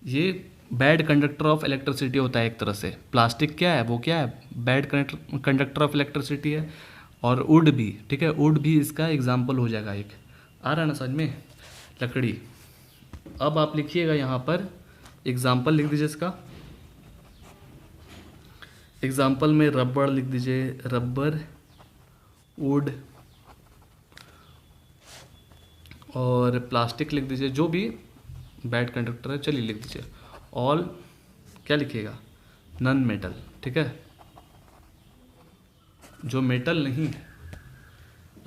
ये बैड कंडक्टर ऑफ इलेक्ट्रिसिटी होता है एक तरह से। प्लास्टिक क्या है, वो क्या है, बैड कंडक्टर ऑफ इलेक्ट्रिसिटी है। और वुड भी, ठीक है, वुड भी इसका एग्जाम्पल हो जाएगा एक। आ रहा है ना समझ में, लकड़ी। अब आप लिखिएगा यहाँ पर एग्जाम्पल लिख दीजिए इसका। एग्जाम्पल में रबड़ लिख दीजिए, रबर, वुड और प्लास्टिक लिख दीजिए, जो भी बैड कंडक्टर है, चलिए लिख दीजिए। ऑल क्या लिखिएगा, नॉन मेटल, ठीक है, जो मेटल नहीं है।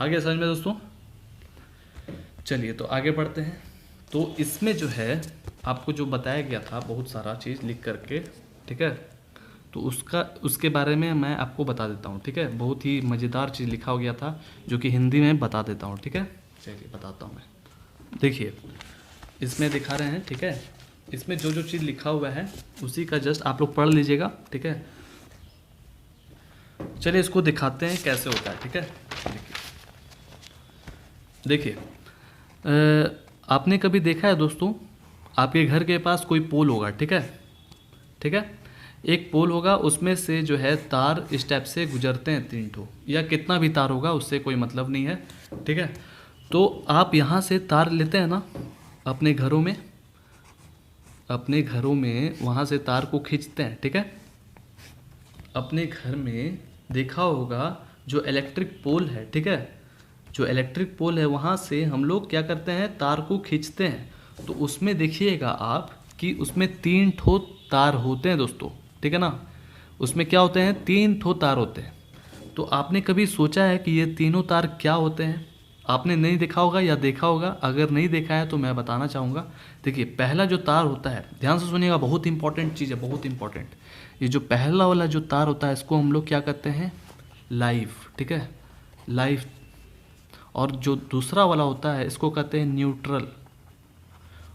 आगे समझ में दोस्तों। चलिए तो आगे बढ़ते हैं। तो इसमें जो है आपको जो बताया गया था बहुत सारा चीज़ लिख करके, ठीक है, तो उसके बारे में मैं आपको बता देता हूँ, ठीक है। बहुत ही मज़ेदार चीज़ लिखा हो गया था जो कि हिंदी में बता देता हूँ, ठीक है। चलिए बताता हूँ मैं। देखिए इसमें दिखा रहे हैं, ठीक है, इसमें जो जो चीज़ लिखा हुआ है उसी का जस्ट आप लोग पढ़ लीजिएगा, ठीक है। चलिए इसको दिखाते हैं कैसे होता है, ठीक है। देखिए आपने कभी देखा है दोस्तों, आपके घर के पास कोई पोल होगा, ठीक है, ठीक है, एक पोल होगा, उसमें से जो है तार स्टेप से गुजरते हैं 3 ठो, या कितना भी तार होगा उससे कोई मतलब नहीं है, ठीक है। तो आप यहाँ से तार लेते हैं ना अपने घरों में, वहाँ से तार को खींचते हैं, ठीक है। अपने घर में देखा होगा जो इलेक्ट्रिक पोल है, ठीक है, जो इलेक्ट्रिक पोल है वहाँ से हम लोग क्या करते हैं, तार को खींचते हैं। तो उसमें देखिएगा आप कि उसमें 3 ठो तार होते हैं दोस्तों, ठीक है ना। उसमें क्या होते हैं, 3 ठो तार होते हैं। तो आपने कभी सोचा है कि ये तीनों तार क्या होते हैं? आपने नहीं देखा होगा या देखा होगा, अगर नहीं देखा है तो मैं बताना चाहूँगा। देखिए पहला जो तार होता है, ध्यान से सुनिएगा, बहुत इंपॉर्टेंट चीज़ है, बहुत इंपॉर्टेंट। ये जो पहला वाला जो तार होता है इसको हम लोग क्या कहते हैं, लाइव, ठीक है, लाइव। और जो दूसरा वाला होता है इसको कहते हैं न्यूट्रल।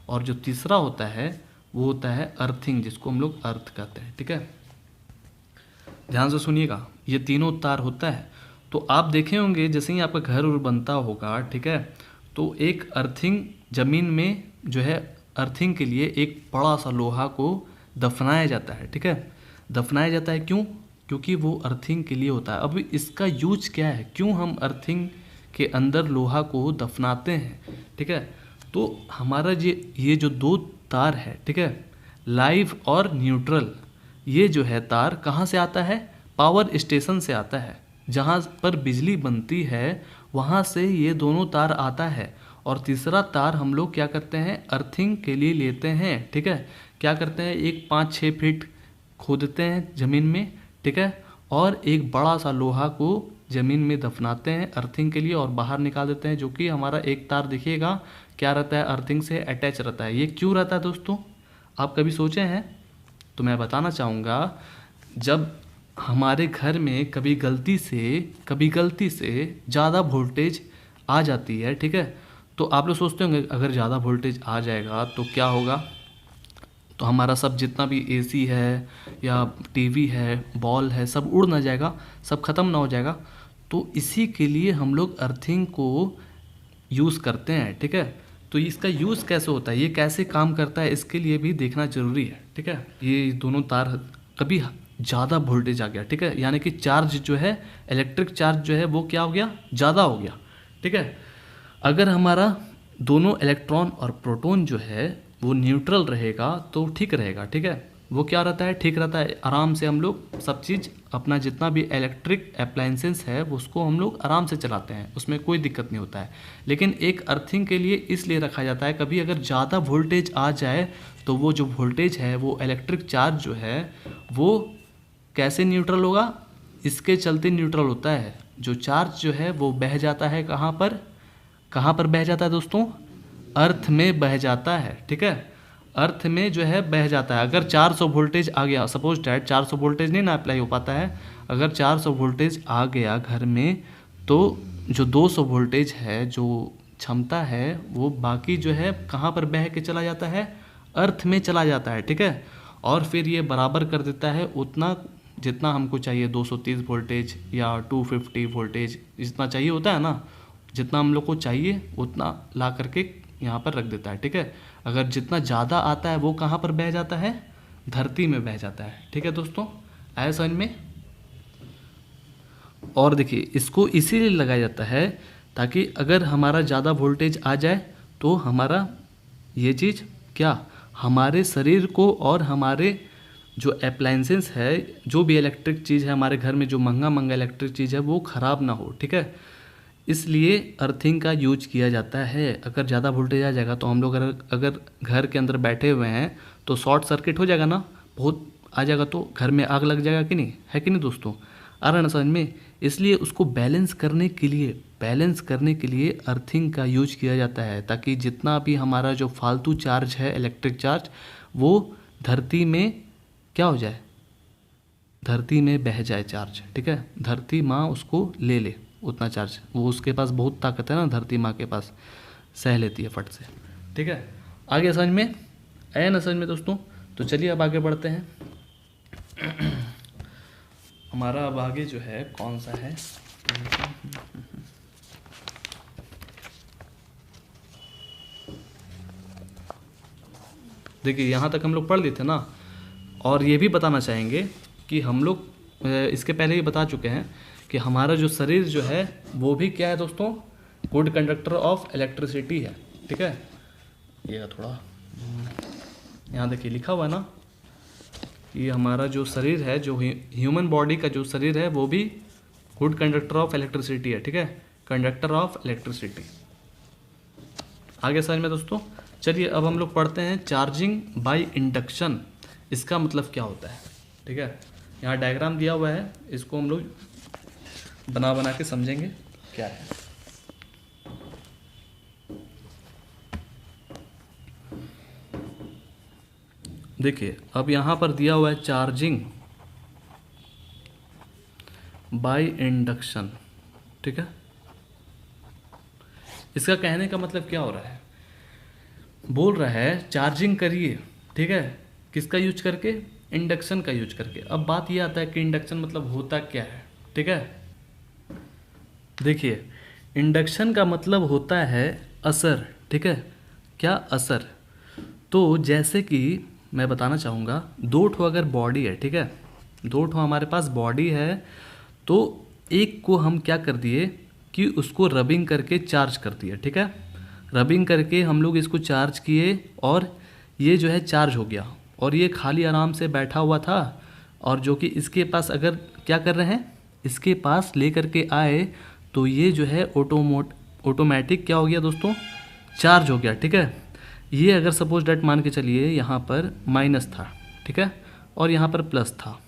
और जो तीसरा होता है वो होता है अर्थिंग, जिसको हम लोग अर्थ कहते हैं, ठीक है। ध्यान से सुनिएगा, ये तीनों तार होता है। तो आप देखे होंगे जैसे ही आपका घर बनता होगा, ठीक है, तो एक अर्थिंग ज़मीन में जो है, अर्थिंग के लिए एक बड़ा सा लोहा को दफनाया जाता है, ठीक है। दफनाया जाता है क्यों? क्योंकि वो अर्थिंग के लिए होता है। अब इसका यूज क्या है, क्यों हम अर्थिंग के अंदर लोहा को दफनाते हैं, ठीक है। तो हमारा ये जो 2 तार है, ठीक है, लाइव और न्यूट्रल, ये जो है तार कहाँ से आता है, पावर स्टेशन से आता है। जहाँ पर बिजली बनती है वहाँ से ये दोनों तार आता है। और तीसरा तार हम लोग क्या करते हैं, अर्थिंग के लिए लेते हैं, ठीक है। क्या करते हैं, एक 5-6 फीट खोदते हैं ज़मीन में, ठीक है, और एक बड़ा सा लोहा को ज़मीन में दफनाते हैं अर्थिंग के लिए और बाहर निकाल देते हैं। जो कि हमारा एक तार देखिएगा क्या रहता है, अर्थिंग से अटैच रहता है। ये क्यों रहता है दोस्तों, आप कभी सोचे हैं? तो मैं बताना चाहूँगा, जब हमारे घर में कभी गलती से ज़्यादा वोल्टेज आ जाती है, ठीक है, तो आप लोग सोचते होंगे अगर ज़्यादा वोल्टेज आ जाएगा तो क्या होगा, तो हमारा सब जितना भी एसी है या टीवी है, बॉल है, सब उड़ ना जाएगा, सब ख़त्म ना हो जाएगा। तो इसी के लिए हम लोग अर्थिंग को यूज़ करते हैं, ठीक है। तो इसका यूज़ कैसे होता है, ये कैसे काम करता है, इसके लिए भी देखना ज़रूरी है, ठीक है। ये दोनों तार कभी ज़्यादा वोल्टेज आ गया, ठीक है, यानी कि चार्ज जो है, इलेक्ट्रिक चार्ज जो है वो क्या हो गया, ज़्यादा हो गया, ठीक है। अगर हमारा दोनों इलेक्ट्रॉन और प्रोटॉन जो है वो न्यूट्रल रहेगा तो ठीक रहेगा, ठीक है। वो क्या रहता है, ठीक रहता है, आराम से हम लोग सब चीज़ अपना जितना भी इलेक्ट्रिक अप्लायंसेस है उसको हम लोग आराम से चलाते हैं, उसमें कोई दिक्कत नहीं होता है। लेकिन एक अर्थिंग के लिए इसलिए रखा जाता है, कभी अगर ज़्यादा वोल्टेज आ जाए तो वो जो वोल्टेज है, वो इलेक्ट्रिक चार्ज जो है वो कैसे न्यूट्रल होगा, इसके चलते न्यूट्रल होता है। जो चार्ज जो है वो बह जाता है, कहाँ पर बह जाता है दोस्तों, अर्थ में बह जाता है, ठीक है, अर्थ में जो है बह जाता है। अगर 400 वोल्टेज आ गया, सपोज डैट 400 वोल्टेज नहीं ना अप्लाई हो पाता है, अगर 400 वोल्टेज आ गया घर में, तो जो 200 वोल्टेज है, जो क्षमता है, वो बाकी जो है कहाँ पर बह के चला जाता है, अर्थ में चला जाता है, ठीक है। और फिर ये बराबर कर देता है उतना जितना हमको चाहिए, 230 वोल्टेज या 250 वोल्टेज, जितना चाहिए होता है ना, जितना हम लोग को चाहिए उतना ला करके यहाँ पर रख देता है, ठीक है। अगर जितना ज़्यादा आता है वो कहाँ पर बह जाता है, धरती में बह जाता है, ठीक है दोस्तों, आया समझ में। और देखिए इसको इसीलिए लगाया जाता है ताकि अगर हमारा ज़्यादा वोल्टेज आ जाए तो हमारा ये चीज़ क्या, हमारे शरीर को और हमारे जो अप्लायंसेस है, जो भी इलेक्ट्रिक चीज़ है हमारे घर में, जो महंगा इलेक्ट्रिक चीज़ है वो ख़राब ना हो, ठीक है। इसलिए अर्थिंग का यूज किया जाता है। अगर ज़्यादा वोल्टेज आ जाएगा तो हम लोग अगर घर के अंदर बैठे हुए हैं तो शॉर्ट सर्किट हो जाएगा ना, बहुत आ जाएगा तो घर में आग लग जाएगा कि नहीं, है कि नहीं दोस्तों, आ रहा है ना समझ में। इसलिए उसको बैलेंस करने के लिए अर्थिंग का यूज किया जाता है, ताकि जितना भी हमारा जो फालतू चार्ज है, इलेक्ट्रिक चार्ज, वो धरती में क्या हो जाए, धरती में बह जाए चार्ज, ठीक है। धरती माँ उसको ले ले उतना चार्ज, वो उसके पास बहुत ताकत है ना, धरती माँ के पास, सह लेती है फट से, ठीक है। आगे समझ में आया ना समझ में दोस्तों। तो चलिए अब आगे बढ़ते हैं। हमारा अब आगे जो है कौन सा है, देखिए यहाँ तक हम लोग पढ़ लिए थे ना, और ये भी बताना चाहेंगे कि हम लोग इसके पहले ही बता चुके हैं कि हमारा जो शरीर जो है वो भी क्या है दोस्तों, गुड कंडक्टर ऑफ इलेक्ट्रिसिटी है। ठीक है, ये थोड़ा यहाँ देखिए लिखा हुआ है ना, ये हमारा जो शरीर है, जो ह्यूमन बॉडी का जो शरीर है वो भी गुड कंडक्टर ऑफ इलेक्ट्रिसिटी है। ठीक है, कंडक्टर ऑफ इलेक्ट्रिसिटी। आगे समझ में दोस्तों। चलिए अब हम लोग पढ़ते हैं चार्जिंग बाय इंडक्शन, इसका मतलब क्या होता है। ठीक है, यहाँ डायग्राम दिया हुआ है, इसको हम लोग बना के समझेंगे क्या है। देखिए अब यहाँ पर दिया हुआ है चार्जिंग बाय इंडक्शन। ठीक है, इसका कहने का मतलब क्या हो रहा है, बोल रहा है चार्जिंग करिए। ठीक है, किसका यूज करके, इंडक्शन का यूज करके। अब बात ये आता है कि इंडक्शन मतलब होता क्या है। ठीक है, देखिए इंडक्शन का मतलब होता है असर। ठीक है, क्या असर। तो जैसे कि मैं बताना चाहूँगा, दो ठो अगर बॉडी है, ठीक है, दो ठो हमारे पास बॉडी है, तो एक को हम क्या कर दिए कि उसको रबिंग करके चार्ज कर दिया। ठीक है, रबिंग करके हम लोग इसको चार्ज किए और ये जो है चार्ज हो गया, और ये खाली आराम से बैठा हुआ था, और जो कि इसके पास अगर क्या कर रहे हैं, इसके पास ले करके आए तो ये जो है ऑटोमेटिक क्या हो गया दोस्तों, चार्ज हो गया। ठीक है, ये अगर सपोज डेट मान के चलिए यहाँ पर माइनस था, ठीक है, और यहाँ पर प्लस था,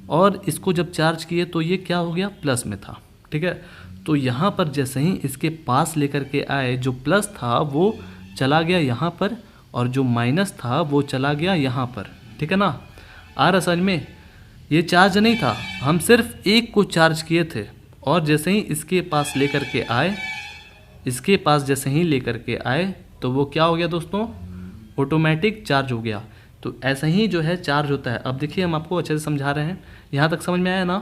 और इसको जब चार्ज किए तो ये क्या हो गया, प्लस में था। ठीक है, तो यहाँ पर जैसे ही इसके पास लेकर के आए, जो प्लस था वो चला गया यहाँ पर, और जो माइनस था वो चला गया यहाँ पर। ठीक है ना, आ रहा समझ में। ये चार्ज नहीं था, हम सिर्फ एक को चार्ज किए थे, और जैसे ही इसके पास लेकर के आए, इसके पास जैसे ही लेकर के आए तो वो क्या हो गया दोस्तों, ऑटोमेटिक चार्ज हो गया। तो ऐसा ही जो है चार्ज होता है। अब देखिए हम आपको अच्छे से समझा रहे हैं, यहाँ तक समझ में आया ना।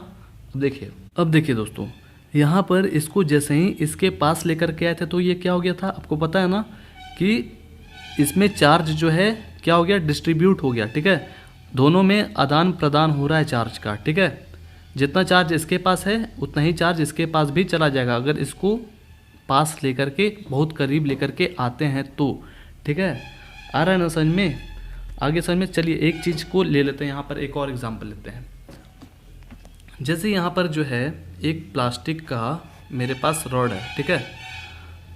अब देखिए दोस्तों, यहाँ पर इसको जैसे ही इसके पास लेकर के आए थे तो ये क्या हो गया था, आपको पता है ना कि इसमें चार्ज जो है क्या हो गया, डिस्ट्रीब्यूट हो गया। ठीक है, दोनों में आदान प्रदान हो रहा है चार्ज का। ठीक है, जितना चार्ज इसके पास है उतना ही चार्ज इसके पास भी चला जाएगा, अगर इसको पास लेकर के बहुत करीब लेकर के आते हैं तो। ठीक है, आ रहा है ना समझ में, आगे समझ में। चलिए एक चीज़ को ले लेते हैं, यहाँ पर एक और एग्जांपल लेते हैं। जैसे यहाँ पर जो है एक प्लास्टिक का मेरे पास रॉड है। ठीक है,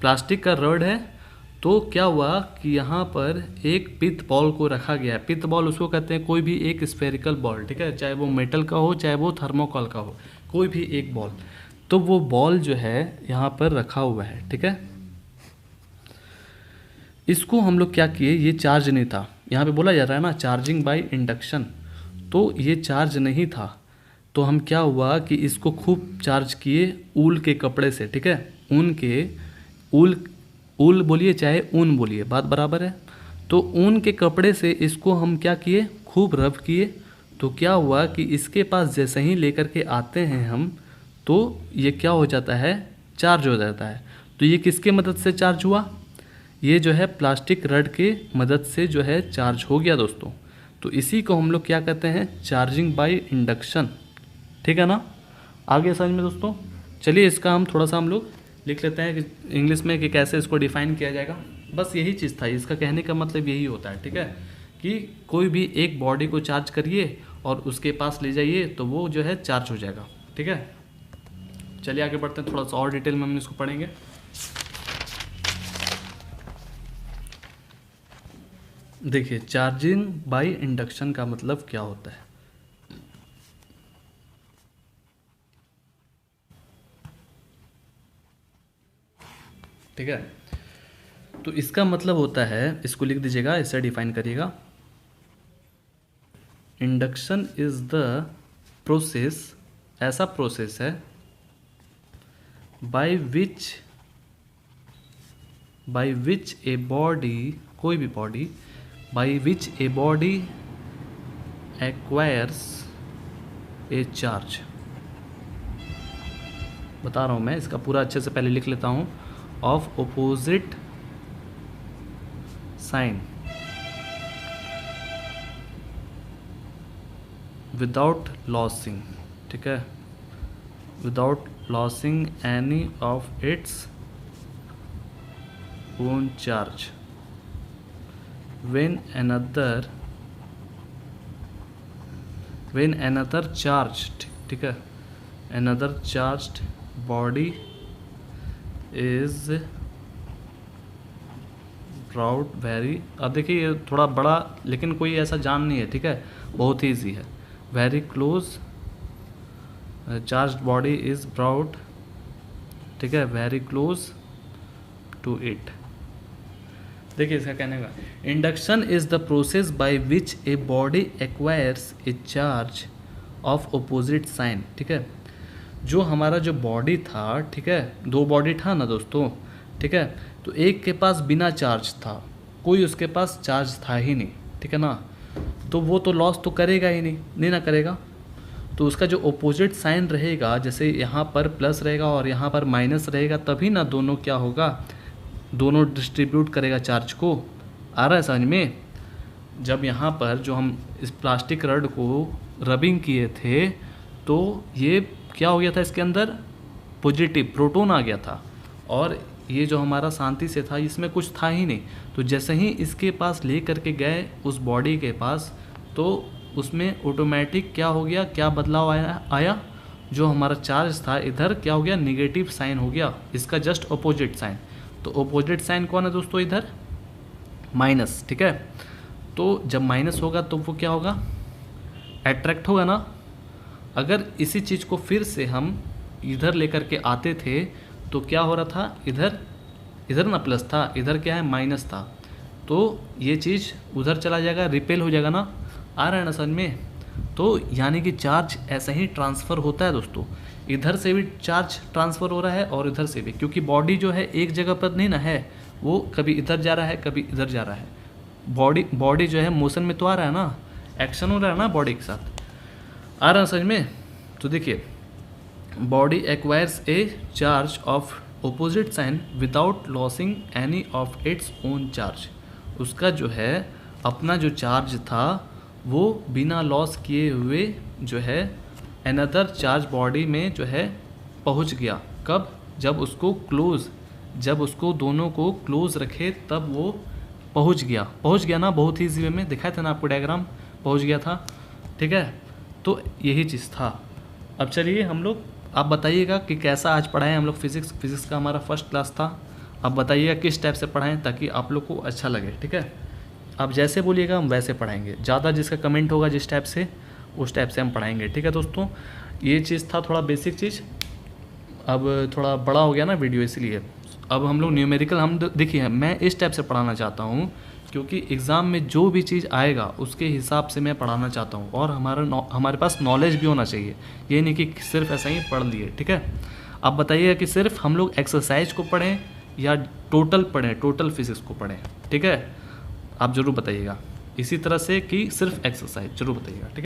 प्लास्टिक का रॉड है, तो क्या हुआ कि यहाँ पर एक पित्त बॉल को रखा गया है। पित्त बॉल उसको कहते हैं कोई भी एक स्फेरिकल बॉल। ठीक है, चाहे वो मेटल का हो चाहे वो थर्मोकॉल का हो, कोई भी एक बॉल। तो वो बॉल जो है यहाँ पर रखा हुआ है। ठीक है, इसको हम लोग क्या किए, ये चार्ज नहीं था, यहाँ पे बोला जा रहा है ना चार्जिंग बाय इंडक्शन, तो ये चार्ज नहीं था। तो हम क्या हुआ कि इसको खूब चार्ज किए ऊल के कपड़े से। ठीक है, ऊल बोलिए चाहे ऊन बोलिए, बात बराबर है। तो ऊन के कपड़े से इसको हम क्या किए, खूब रब किए। तो क्या हुआ कि इसके पास जैसे ही लेकर के आते हैं हम, तो ये क्या हो जाता है, चार्ज हो जाता है। तो ये किसके मदद से चार्ज हुआ, ये जो है प्लास्टिक रड के मदद से जो है चार्ज हो गया दोस्तों। तो इसी को हम लोग क्या कहते हैं, चार्जिंग बाय इंडक्शन। ठीक है ना, आगे समझ में दोस्तों। चलिए इसका हम थोड़ा सा हम लोग लिख लेते हैं कि इंग्लिश में कि कैसे इसको डिफाइन किया जाएगा। बस यही चीज़ था, इसका कहने का मतलब यही होता है। ठीक है, कि कोई भी एक बॉडी को चार्ज करिए और उसके पास ले जाइए तो वो जो है चार्ज हो जाएगा। ठीक है, चलिए आगे बढ़ते हैं, थोड़ा सा और डिटेल में हम इसको पढ़ेंगे। देखिए चार्जिंग बाय इंडक्शन का मतलब क्या होता है। ठीक है, तो इसका मतलब होता है, इसको लिख दीजिएगा, इसे डिफाइन करिएगा। इंडक्शन इज द प्रोसेस, ऐसा प्रोसेस है बाय विच ए बॉडी, कोई भी body, bye which a body acquires a charge. बता रहा हूँ मैं, इसका पूरा अच्छे से पहले लिख लेता हूँ। Of opposite sign, without losing, ठीक है, without losing any of its own charge when another charged, ठीक है, another charged body is brought very, अब देखिए ये थोड़ा बड़ा लेकिन कोई ऐसा जान नहीं है, ठीक है, बहुत ही ईजी है, very close charged body is brought, ठीक है, very close to it। देखिए इसका कहने का, induction is the process by which a body acquires a charge of opposite sign, ठीक है, जो हमारा जो बॉडी था, ठीक है, दो बॉडी था ना दोस्तों, ठीक है, तो एक के पास बिना चार्ज था, कोई उसके पास चार्ज था ही नहीं, ठीक है ना, तो वो तो लॉस तो करेगा ही नहीं ना करेगा, तो उसका जो अपोजिट साइन रहेगा, जैसे यहाँ पर प्लस रहेगा और यहाँ पर माइनस रहेगा, तभी ना दोनों क्या होगा, दोनों डिस्ट्रीब्यूट करेगा चार्ज को। आ रहा है समझ में? जब यहाँ पर जो हम इस प्लास्टिक रड को रबिंग किए थे तो ये क्या हो गया था, इसके अंदर पॉजिटिव प्रोटॉन आ गया था, और ये जो हमारा शांति से था इसमें कुछ था ही नहीं, तो जैसे ही इसके पास ले करके गए उस बॉडी के पास, तो उसमें ऑटोमेटिक क्या हो गया, क्या बदलाव आया, जो हमारा चार्ज था इधर क्या हो गया, निगेटिव साइन हो गया, इसका जस्ट अपोजिट साइन। तो अपोजिट साइन कौन है दोस्तों, इधर माइनस, ठीक है, तो जब माइनस होगा तो वो क्या होगा, अट्रैक्ट होगा ना। अगर इसी चीज़ को फिर से हम इधर लेकर के आते थे तो क्या हो रहा था, इधर ना प्लस था, इधर क्या है माइनस था, तो ये चीज़ उधर चला जाएगा, रिपेल हो जाएगा ना। आ रहा है ना समझ में? तो यानी कि चार्ज ऐसा ही ट्रांसफ़र होता है दोस्तों, इधर से भी चार्ज ट्रांसफ़र हो रहा है और इधर से भी, क्योंकि बॉडी जो है एक जगह पर नहीं ना है, वो कभी इधर जा रहा है कभी इधर जा रहा है, बॉडी जो है मोशन में तो आ रहा है ना, एक्शन हो रहा है ना बॉडी के साथ। आ रहा है समझ में? तो देखिए, body acquires a charge of opposite sign without losing any of its own charge, उसका जो है अपना जो चार्ज था वो बिना लॉस किए हुए जो है अनदर चार्ज बॉडी में जो है पहुंच गया। कब? जब उसको दोनों को क्लोज रखे तब वो पहुंच गया ना, बहुत ही इजी वे में दिखाया था ना आपको डायग्राम, पहुंच गया था, ठीक है। तो यही चीज़ था। अब चलिए हम लोग, आप बताइएगा कि कैसा आज पढ़ाएं हम लोग फिज़िक्स का हमारा फर्स्ट क्लास था। आप बताइएगा किस टाइप से पढ़ाएं ताकि आप लोग को अच्छा लगे, ठीक है। आप जैसे बोलिएगा हम वैसे पढ़ाएंगे, ज़्यादा जिसका कमेंट होगा जिस टाइप से उस टाइप से हम पढ़ाएंगे, ठीक है दोस्तों। ये चीज़ था थोड़ा बेसिक चीज़, अब थोड़ा बड़ा हो गया ना वीडियो, इसलिए अब हम लोग न्यूमेरिकल, हम देखिए मैं इस टाइप से पढ़ाना चाहता हूँ क्योंकि एग्ज़ाम में जो भी चीज़ आएगा उसके हिसाब से मैं पढ़ाना चाहता हूँ, और हमारे पास नॉलेज भी होना चाहिए, ये नहीं कि सिर्फ ऐसा ही पढ़ लिए, ठीक है। आप बताइएगा कि सिर्फ हम लोग एक्सरसाइज को पढ़ें या टोटल फिजिक्स को पढ़ें, ठीक है। आप ज़रूर बताइएगा इसी तरह से कि सिर्फ एक्सरसाइज, ज़रूर बताइएगा, ठीक है।